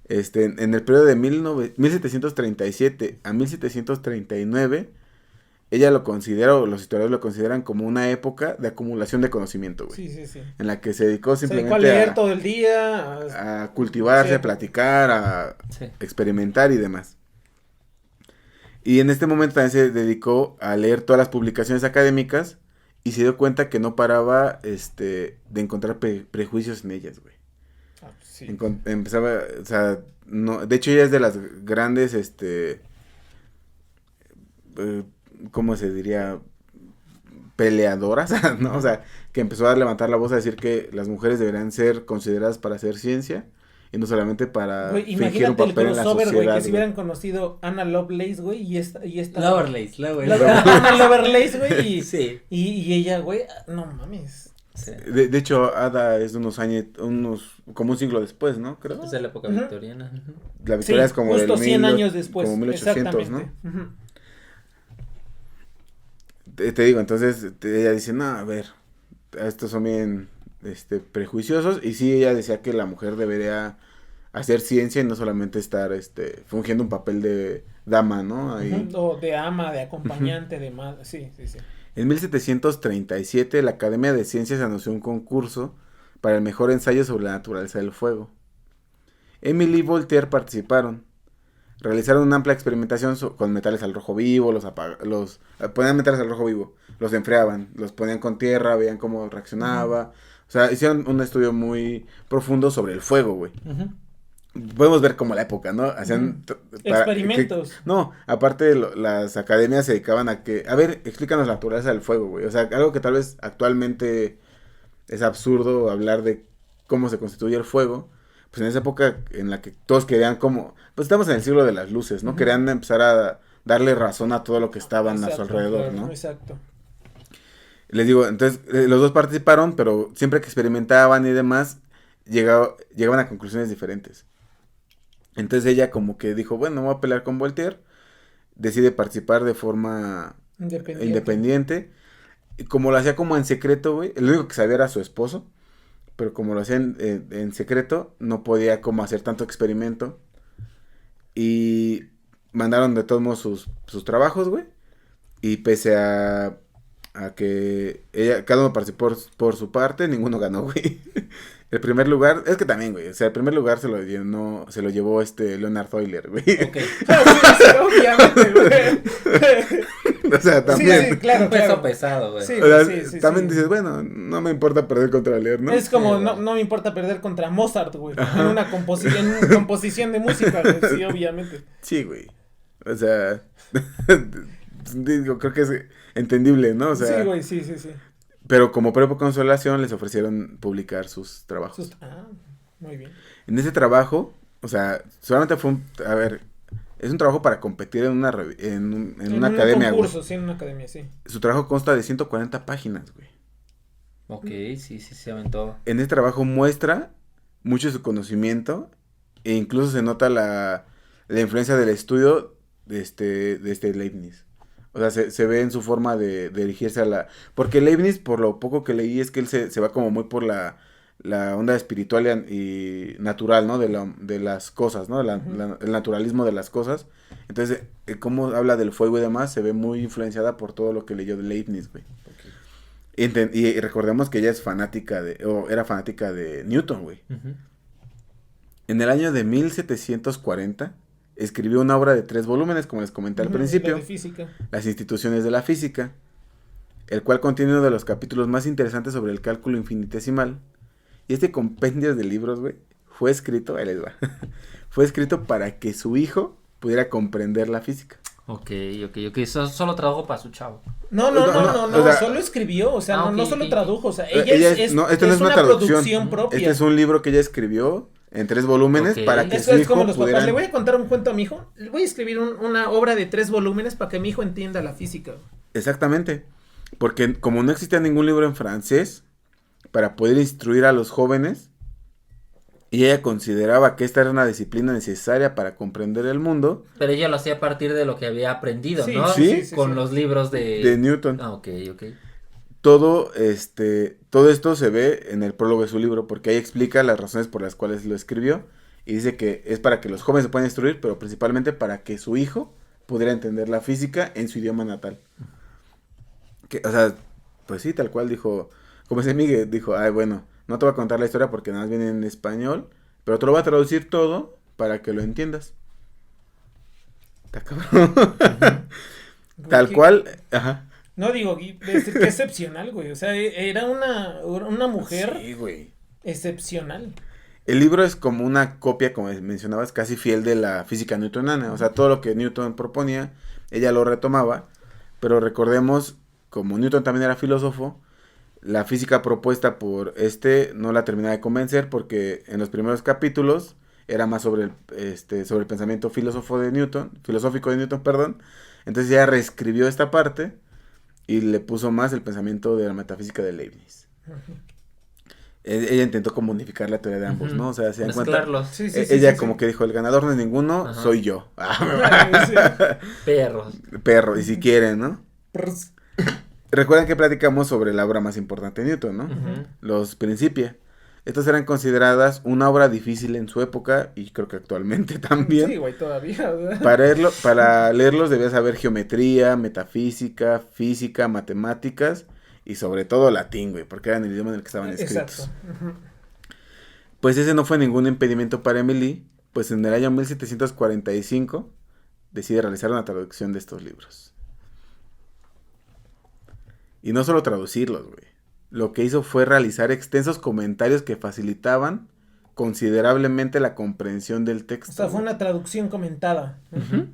En el periodo de 1737 a 1739, ella lo considera, o los historiadores lo consideran como una época de acumulación de conocimiento, güey. Sí. En la que se dedicó simplemente a leer todo el día. A cultivarse, Sí. a platicar, a Sí. experimentar y demás. Y en este momento también se dedicó a leer todas las publicaciones académicas y se dio cuenta que no paraba, de encontrar prejuicios en ellas, güey. Ah, sí. Empezaba, o sea, no, de hecho ella es de las grandes, ¿cómo se diría? Peleadoras, ¿no? O sea, que empezó a levantar la voz a decir que las mujeres deberían ser consideradas para hacer ciencia y no solamente para Güey, fingir un imagínate el papel en la crossover, güey, sociedad. que si hubieran conocido Anna Lovelace, güey, y esta Lovelace. Anna Lovelace, güey, Sí. y ella, güey, no mames. Sí. De hecho, Ada es de unos años, como un siglo después, ¿no? Creo. Es de la época Ujú. victoriana. La victoria es como justo del 100 años después. como 1800, ¿no? Exactamente. Ujú. Te digo, entonces ella dice, no, a ver, estos son bien prejuiciosos. Y sí, ella decía que la mujer debería hacer ciencia y no solamente estar fungiendo un papel de dama, ¿no? Ahí. Ujú. O de ama, de acompañante, de madre. Sí. En 1737 la Academia de Ciencias anunció un concurso para el mejor ensayo sobre la naturaleza del fuego. Emily y Voltaire participaron. Realizaron una amplia experimentación con metales al rojo vivo, ponían metales al rojo vivo, los enfriaban, los ponían con tierra, veían cómo reaccionaba. O sea, hicieron un estudio muy profundo sobre el fuego, güey. Ujú. Podemos ver como la época, ¿no? Hacían Experimentos. no, aparte las academias se dedicaban a ver, explícanos la naturaleza del fuego, güey. O sea, algo que tal vez actualmente es absurdo hablar de cómo se constituye el fuego. Pues en esa época en la que todos querían pues estamos en el siglo de las luces, ¿no? Ujú. Querían empezar a darle razón a todo lo que estaban a su Exacto, alrededor, claro, ¿no? Exacto. Les digo, entonces los dos participaron, pero siempre que experimentaban y demás, llegaban a conclusiones diferentes. Entonces ella como que dijo, bueno, voy a pelear con Voltaire, decide participar de forma independiente. Y como lo hacía como en secreto, güey, el único que sabía era su esposo, pero como lo hacía en secreto, no podía como hacer tanto experimento. Y mandaron de todos modos sus trabajos, güey. Y pese a que cada uno participó por su parte, ninguno ganó, güey. El primer lugar, es que también, güey, o sea, el primer lugar se lo llevó Leonard Euler, güey. Ok. Sí, obviamente, güey. O sea, también. Sí, claro, Peso claro. pesado, güey. Sí, O sea, sí, también sí. dices, bueno, no me importa perder contra Leer, ¿no? Es como, Sí, no, güey. no me importa perder contra Mozart, güey. Ajá. En una composición de música, güey. Sí, obviamente. Sí, güey. O sea, digo, creo que es entendible, ¿no? O sea, Sí, güey, sí. pero como prueba de consolación les ofrecieron publicar sus trabajos. Muy bien. En ese trabajo, o sea, solamente fue es un trabajo para competir en una academia, En un güey. concurso, sí, en una academia, sí. Su trabajo consta de 140 páginas, güey. Ok, sí, se aventó. En este trabajo muestra mucho su conocimiento e incluso se nota la influencia del estudio de Leibniz. O sea, se ve en su forma de dirigirse porque Leibniz, por lo poco que leí, es que él se va como muy por la onda espiritual y natural, ¿no? De las cosas, ¿no? Ujú. El naturalismo de las cosas. Entonces, cómo habla del fuego y demás, se ve muy influenciada por todo lo que leyó de Leibniz, güey. Ok. Y recordemos que ella era fanática de Newton, güey. Ujú. En el año de 1740 escribió una obra de 3 volúmenes, como les comenté al Ujú, principio, la de física. Las instituciones de la física, el cual contiene uno de los capítulos más interesantes sobre el cálculo infinitesimal. Y este compendio de libros, güey, fue escrito, ahí les va, fue escrito para que su hijo pudiera comprender la física. Ok. Solo trabajo para su chavo. No, o sea, solo escribió, o sea, Ah, no ok, solo ok. tradujo, o sea, Esto no es una traducción, producción propia. este es un libro que ella escribió en 3 volúmenes Ok. para que Eso su es como hijo los pudiera... papás, le voy a contar un cuento a mi hijo, le voy a escribir una obra de 3 volúmenes para que mi hijo entienda la física. Exactamente, porque como no existía ningún libro en francés para poder instruir a los jóvenes, y ella consideraba que esta era una disciplina necesaria para comprender el mundo, Pero ella lo hacía a partir de lo que había aprendido, Sí, ¿no? sí, Con los libros de Newton. Ah, ok. Todo esto se ve en el prólogo de su libro, porque ahí explica las razones por las cuales lo escribió, y dice que es para que los jóvenes se puedan instruir, pero principalmente para que su hijo pudiera entender la física en su idioma natal. O sea, pues sí, tal cual dijo, como ese Miguel dijo, ay, bueno, no te voy a contar la historia porque nada más viene en español, pero te lo voy a traducir todo para que lo entiendas. Está cabrón. Tal Güey, cual, ajá. No digo, qué excepcional, güey. O sea, era una mujer Sí, güey. excepcional. El libro es como una copia, como mencionabas, casi fiel de la física newtoniana. O sea, todo lo que Newton proponía, ella lo retomaba. Pero recordemos, como Newton también era filósofo, la física propuesta por no la terminaba de convencer porque en los primeros capítulos era más sobre el pensamiento filosófico de Newton, perdón. Entonces ya reescribió esta parte y le puso más el pensamiento de la metafísica de Leibniz. Ella intentó como unificar la teoría de ambos, ¿no? O sea, se dan cuenta. Mezclarlos. Sí, sí, Ella sí, como sí. que dijo, el ganador no es ninguno, Ajá. soy yo. Sí. Perros. Perro, y si quieren, ¿no? Prrs. Recuerdan que platicamos sobre la obra más importante de Newton, ¿no? Ujú. Los Principia. Estas eran consideradas una obra difícil en su época y creo que actualmente también. Sí, güey, todavía, ¿verdad? Para leerlos debías saber geometría, metafísica, física, matemáticas y sobre todo latín, güey, porque eran el idioma en el que estaban escritos. Exacto. Ujú. Pues ese no fue ningún impedimento para Emily, pues en el año 1745 decide realizar una traducción de estos libros. Y no solo traducirlos, güey. Lo que hizo fue realizar extensos comentarios que facilitaban considerablemente la comprensión del texto. O sea, fue güey. una traducción comentada. Ujú. No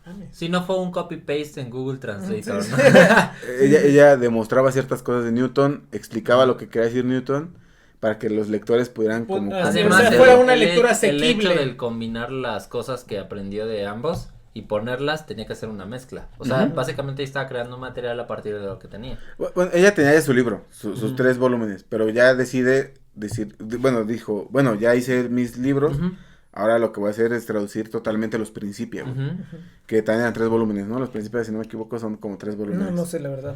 mames. Si no fue un copy-paste en Google Translator, Sí, ¿no? sí. Ella demostraba ciertas cosas de Newton, explicaba lo que quería decir Newton, para que los lectores pudieran Pues, como... además, o sea, fuera una lectura El asequible. hecho del combinar las cosas que aprendió de ambos y ponerlas tenía que hacer una mezcla. O sea, Ujú. básicamente estaba creando un material a partir de lo que tenía. Bueno, ella tenía ya su libro, sus Ujú. 3 volúmenes, pero ya decide dijo, bueno, ya hice mis libros, Ujú. ahora lo que voy a hacer es traducir totalmente los Principia, güey. Ujú. Que también eran 3 volúmenes, ¿no? Los Principia, si no me equivoco, son como 3 volúmenes. No, no sé, la verdad.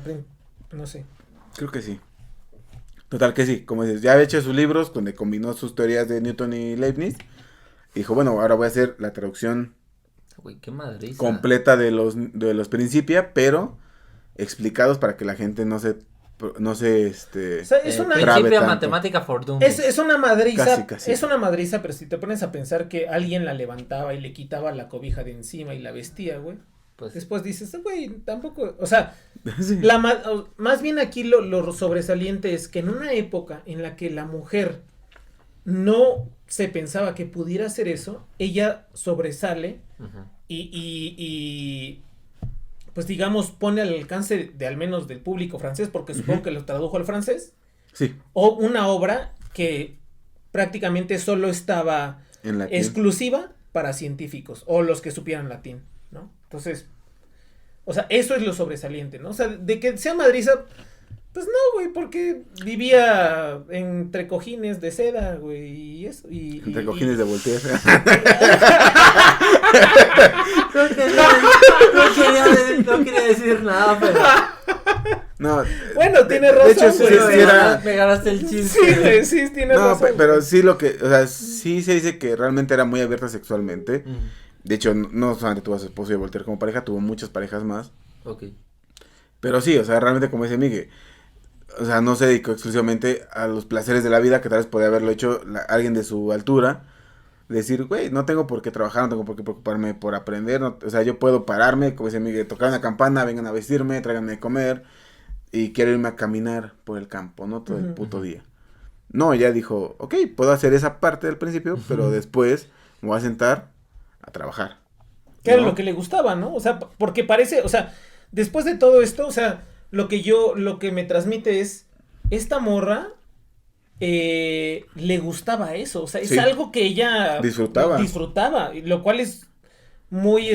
No sé. Creo que sí. Total que sí, como dices, ya había hecho sus libros donde combinó sus teorías de Newton y Leibniz. Y dijo, bueno, ahora voy a hacer la traducción Güey, qué madriza. completa de los Principia, pero explicados para que la gente no se O sea, es una... Trabe Principia tanto. matemática for dummies. Es una madriza, Casi, casi. es una madriza, pero si te pones a pensar que alguien la levantaba y le quitaba la cobija de encima y la vestía, güey, Pues, después dices, güey, tampoco, o sea, Sí. más bien aquí lo sobresaliente es que en una época en la que la mujer no se pensaba que pudiera hacer eso, ella sobresale ujú. y pues digamos pone al alcance de al menos del público francés, porque supongo Ujú. que lo tradujo al francés, Sí, o una obra que prácticamente solo estaba en latín. exclusiva para científicos o los que supieran latín, ¿no? Entonces, o sea, eso es lo sobresaliente, ¿no? O sea, de que sea madriza, pues no, güey, porque vivía entre cojines de seda, güey, y eso. Entre cojines de Voltaire. No quería decir nada, pero. No, Bueno, tiene de hecho, razón, sí, güey. sí era... Me ganaste el chiste. Sí, güey, sí, tiene No, razón. pero sí o sea, sí se dice que realmente era muy abierta sexualmente. Mm, De hecho, no solamente tuvo a su esposo y a Voltaire como pareja, tuvo muchas parejas más. ok. Pero sí, o sea, realmente como dice Miguel, o sea, no se dedicó exclusivamente a los placeres de la vida, que tal vez podía haberlo hecho alguien de su altura. Decir, güey, no tengo por qué trabajar, no tengo por qué preocuparme por aprender, o sea, yo puedo pararme, como dice Miguel, tocar una campana, vengan a vestirme, tráiganme de comer, y quiero irme a caminar por el campo, ¿no? Todo el Ujú, puto ujú. día. No, ella dijo, ok, puedo hacer esa parte del principio, pero después me voy a sentar a trabajar. Que era ¿no? lo que le gustaba, ¿no? O sea, porque parece, o sea, después de todo esto, o sea, lo que me transmite es, esta morra le gustaba eso, o sea, es Sí. algo que ella Disfrutaba. y lo cual es muy,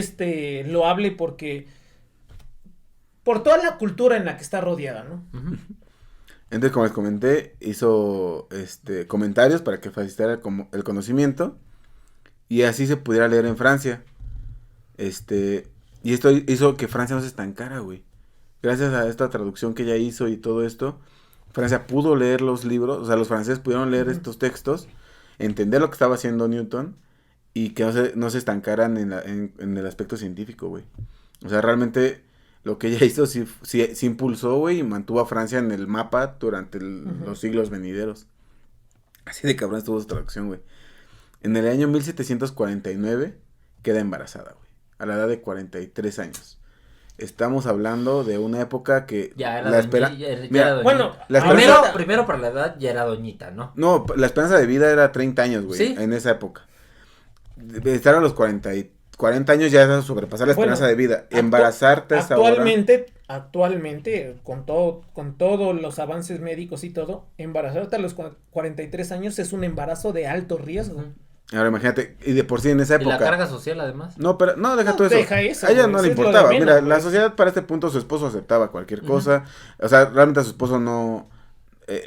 loable porque, por toda la cultura en la que está rodeada, ¿no? Ujú. Entonces, como les comenté, hizo comentarios para que facilitara el conocimiento y así se pudiera leer en Francia. Y esto hizo que Francia no se estancara, güey. Gracias a esta traducción que ella hizo y todo esto, Francia pudo leer los libros, o sea, los franceses pudieron leer Ujú. estos textos, entender lo que estaba haciendo Newton y que no se estancaran en el aspecto científico, güey. O sea, realmente lo que ella hizo sí impulsó, güey, y mantuvo a Francia en el mapa durante Ujú. los siglos venideros. Así de cabrón estuvo su traducción, güey. En el año 1749 queda embarazada, güey, a la edad de 43 años. estamos hablando de una época que Ya era la espera... era doñita. Bueno, la primero, esperanza... primero para la edad ya era doñita, ¿no? No, la esperanza de vida era 30 años, güey, ¿Sí? en esa época. De estar a los 40 años ya es sobrepasar la esperanza de vida. Embarazarte a esa hora... Actualmente, con todos los avances médicos y todo, embarazarte a los 43 años es un embarazo de alto riesgo. Ahora imagínate, y de por sí en esa Y época... la carga social además. No, pero no, deja No, todo eso. deja eso, A ella güey, no eso le es lo de importaba. menos, Mira, güey. la sociedad para este punto, su esposo aceptaba cualquier cosa. O sea, realmente a su esposo no...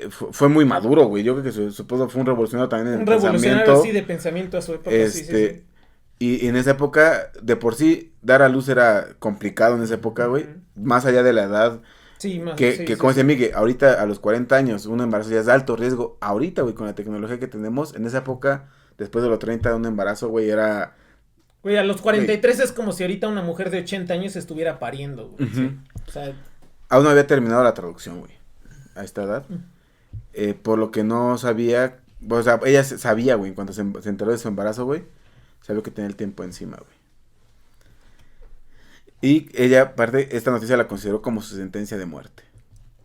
fue muy maduro, güey. Yo creo que su esposo fue un revolucionario también en Un el revolucionario pensamiento. así de pensamiento a su época, sí. Y en esa época, de por sí, dar a luz era complicado en esa época, güey. Más allá de la edad. Sí, más, Que como dice Miguel, ahorita a los 40 años, un embarazo ya es de alto riesgo. Ahorita, güey, con la tecnología que tenemos, en esa época, después de los 30, un embarazo, güey, era... Güey, a los 43 es como si ahorita una mujer de 80 años estuviera pariendo, güey. Ujú. O sea, Aún no había terminado la traducción, güey, a esta edad. Por lo que no sabía, o sea, ella sabía, güey, cuando se enteró de su embarazo, güey, sabía que tenía el tiempo encima, güey. Y ella, aparte, esta noticia la consideró como su sentencia de muerte.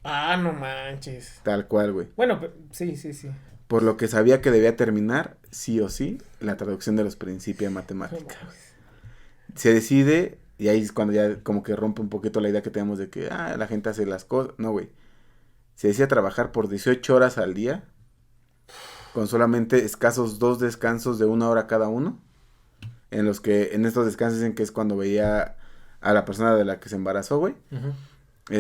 no manches. Tal cual, güey. Bueno, sí. Por lo que sabía que debía terminar, sí o sí, la traducción de los Principia Mathematica. Se decide, y ahí es cuando ya como que rompe un poquito la idea que tenemos de que, la gente hace las cosas. No, güey. Se decide trabajar por 18 horas al día, con solamente escasos 2 descansos de 1 hora cada uno, en los que, en estos descansos dicen que es cuando veía a la persona de la que se embarazó, güey.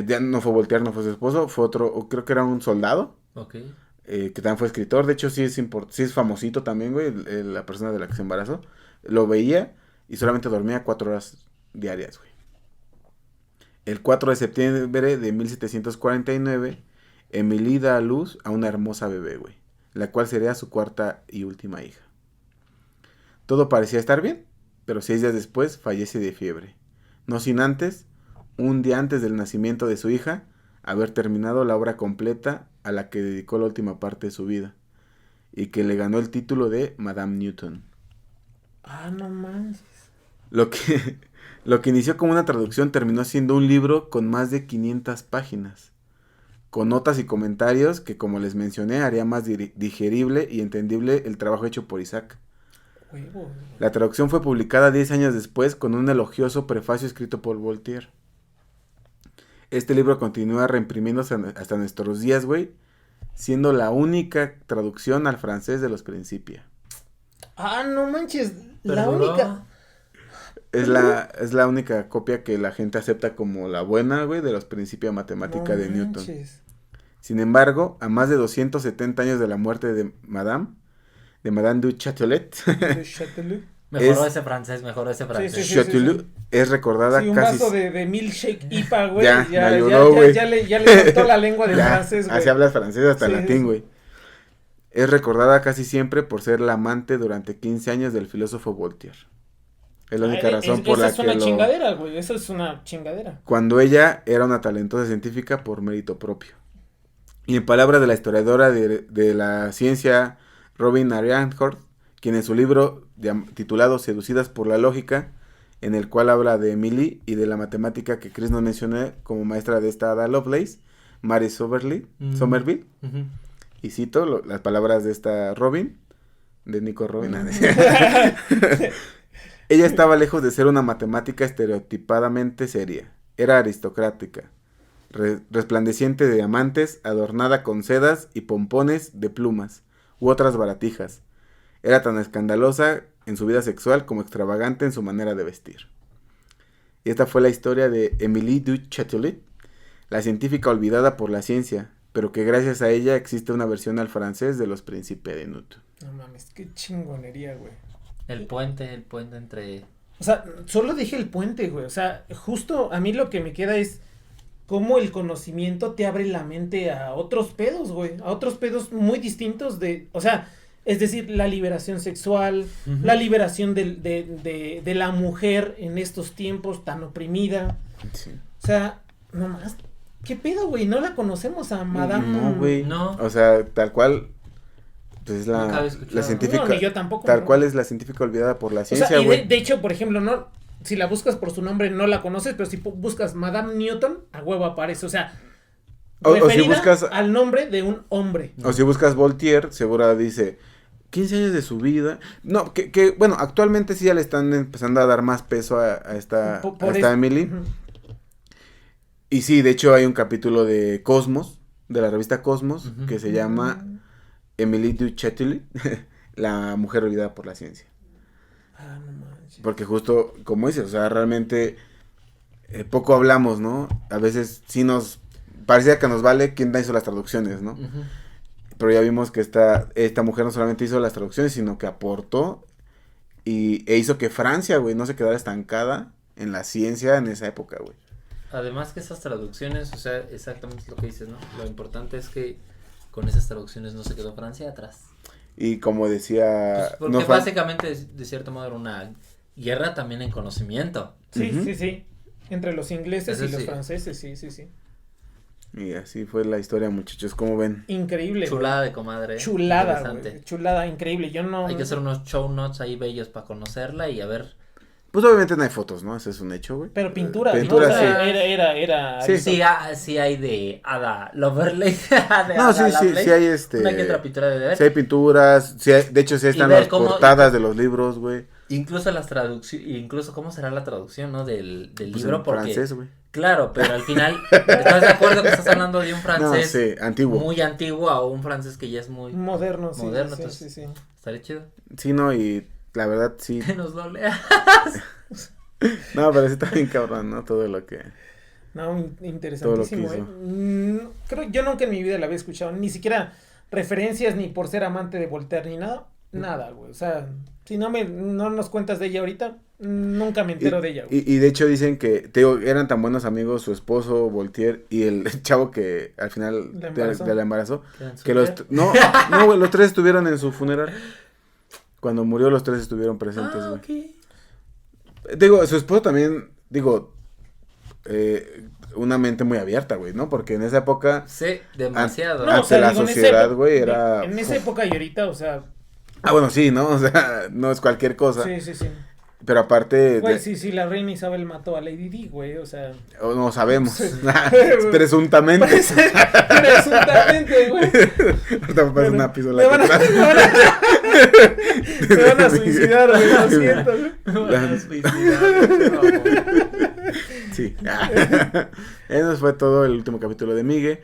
Ya no fue Voltaire, no fue su esposo, fue otro, creo que era un soldado. Ok. Que también fue escritor, de hecho sí es famosito también, güey, la persona de la que se embarazó. Lo veía y solamente dormía 4 horas diarias, güey. El 4 de septiembre de 1749, Emily da a luz a una hermosa bebé, güey, la cual sería su cuarta y última hija. Todo parecía estar bien, pero 6 días después fallece de fiebre. No sin antes, un día antes del nacimiento de su hija, haber terminado la obra completa a la que dedicó la última parte de su vida, y que le ganó el título de Madame Newton. No manches. Lo que inició como una traducción terminó siendo un libro con más de 500 páginas, con notas y comentarios que, como les mencioné, haría más digerible y entendible el trabajo hecho por Isaac. La traducción fue publicada 10 años después con un elogioso prefacio escrito por Voltaire. Este libro continúa reimprimiéndose hasta nuestros días, güey, siendo la única traducción al francés de los Principia. No manches, la ¿Perduró? única. Es la única copia que la gente acepta como la buena, güey, de los Principia Mathematica de Newton. Sin embargo, a más de 270 años de la muerte de Madame du Châtelet, Mejoró ese francés. Sí. Châtelet es recordada Sí, un casi... vaso de milkshake IPA, güey. Ya, me ayudó, güey. Ya le soltó la lengua del francés, güey. Así hablas francés hasta Sí, latín, sí. güey. Es recordada casi siempre por ser la amante durante 15 años del filósofo Voltaire. Es la única razón por la que Esa es una chingadera, güey. Eso es una chingadera. Cuando ella era una talentosa científica por mérito propio. Y en palabras de la historiadora de la ciencia Robin Ariancourt, quien en su libro titulado Seducidas por la lógica, en el cual habla de Emily y de la matemática que Chris nos mencionó como maestra de esta Ada Lovelace, Mary Somerville, y cito las palabras de esta Robin, de Nico Robin. Ella estaba lejos de ser una matemática estereotipadamente seria. Era aristocrática, resplandeciente de diamantes, adornada con sedas y pompones de plumas u otras baratijas. Era tan escandalosa en su vida sexual como extravagante en su manera de vestir. Y esta fue la historia de Émilie du Châtelet, la científica olvidada por la ciencia, pero que gracias a ella existe una versión al francés de los Principia de Newton. No mames, qué chingonería, güey. El puente entre... O sea, solo dije el puente, güey. O sea, justo a mí lo que me queda es cómo el conocimiento te abre la mente a otros pedos, güey. A otros pedos muy distintos de... O sea, es decir, la liberación sexual, la liberación de la mujer en estos tiempos tan oprimida. Sí. O sea, nomás, ¿qué pedo, güey? No la conocemos a Madame... No, güey. No. O sea, tal cual... Pues Nunca había la escuchado. científica... No, ni yo tampoco. Tal ¿no? cual es la científica olvidada por la O sea, ciencia, y güey. de hecho, por ejemplo, no... si la buscas por su nombre no la conoces, pero si buscas Madame Newton, a huevo aparece, o sea, o si buscas al nombre de un hombre. O si buscas Voltaire, seguro dice 15 años de su vida. No, que bueno, actualmente sí ya le están empezando a dar más peso a esta Emily. Uh-huh. Y sí, de hecho hay un capítulo de Cosmos, de la revista Cosmos, Uh-huh. que se llama Emily du Châtelet, la mujer olvidada por la ciencia. Ah, no manches. Porque justo, como dices, o sea, realmente poco hablamos, ¿no? A veces sí parecía que nos vale quién hizo las traducciones, ¿no? Uh-huh. Pero ya vimos que esta mujer no solamente hizo las traducciones, sino que aportó e hizo que Francia, güey, no se quedara estancada en la ciencia en esa época, güey. Además que esas traducciones, o sea, exactamente lo que dices, ¿no? Lo importante es que con esas traducciones no se quedó Francia atrás. Y como decía... Pues porque básicamente, de cierto modo, era una guerra también en conocimiento. Sí, Uh-huh. sí. Entre los ingleses Eso y los sí. franceses, sí. Y así fue la historia, muchachos, ¿cómo ven? Increíble. Chulada de comadre. Chulada, Interesante. güey. Chulada, increíble. Yo no... Hay que hacer unos show notes ahí bellos para conocerla y a ver. Pues obviamente no hay fotos, ¿no? Ese es un hecho, güey. Pero pintura, Pintura, ¿no? O sea, sí. Era... Sí. Sí hay de Ada Lovelace. De No, Ada sí Lovelace. hay Una que otra pintura de ver. Sí hay pinturas, de hecho sí están ver las cómo- portadas de los libros, güey. Incluso las traducciones, incluso cómo será la traducción, ¿no? Del Pues libro, en porque francés, güey. claro, pero al final, ¿estás de acuerdo que estás hablando de un No, francés sí, antiguo. muy antiguo a un francés que ya es muy Moderno, sí. moderno? Sí, Entonces, sí. estaría chido. Sí, no, y la verdad sí. Que nos lo lea. No, pero sí está bien cabrón, ¿no? Todo lo que... No, interesantísimo, Todo lo que Creo yo nunca en mi vida la había escuchado, ni siquiera referencias ni por ser amante de Voltaire ni nada, güey. O sea, si no nos cuentas de ella ahorita, nunca me entero de ella, güey. Y de hecho dicen que, te digo, eran tan buenos amigos su esposo, Voltaire, y el chavo que al final la embarazó, que no, güey, los tres estuvieron en su funeral. Cuando murió los tres estuvieron presentes, güey. Okay. Digo, su esposo también, una mente muy abierta, güey, ¿no? Porque en esa época... Sí, demasiado. No, ante la sociedad, güey, era... En esa época y ahorita, o sea... Ah, bueno, sí, ¿no? O sea, no es cualquier cosa. Sí. Pero aparte... Güey, sí, la reina Isabel mató a Lady Di, güey, o sea... No sabemos. Sí. Presuntamente. Presuntamente, güey. Ahorita me pasa una pistola. Me van a suicidar, güey, lo siento, güey. Sí. Eso fue todo el último capítulo de Migue.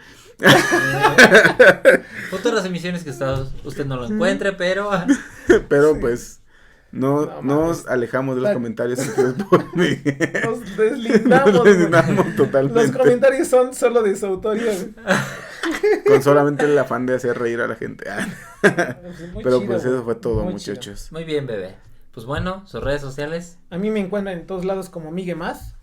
Futuras emisiones que usted no lo encuentre, pero... Pero Sí. pues... No nos alejamos de los comentarios escritos por Migue. Nos deslindamos. Nos güey. deslindamos totalmente. Los comentarios son solo de su autoría, güey. Con solamente el afán de hacer reír a la gente. Muy Pero chido, pues güey. eso fue todo, Muy muchachos. Muy bien, bebé. Pues bueno, sus redes sociales. chido. A mí me encuentran en todos lados como Migue Más.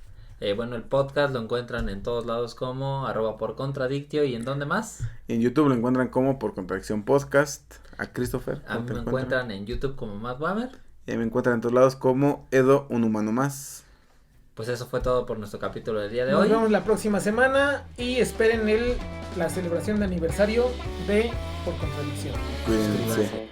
Bueno, el podcast lo encuentran en todos lados como @porcontradictio. ¿Y en dónde más? Y en YouTube lo encuentran como Por Contradicción Podcast. A Christopher. A ¿cómo mí te me encuentran? encuentran en YouTube como Matt Whammer. Y me encuentran en todos lados como Edo, un humano más. Pues eso fue todo por nuestro capítulo del día de Nos hoy. vemos la próxima semana y esperen la celebración de aniversario de Por Contradicción. Cuídense. Suscríbanse.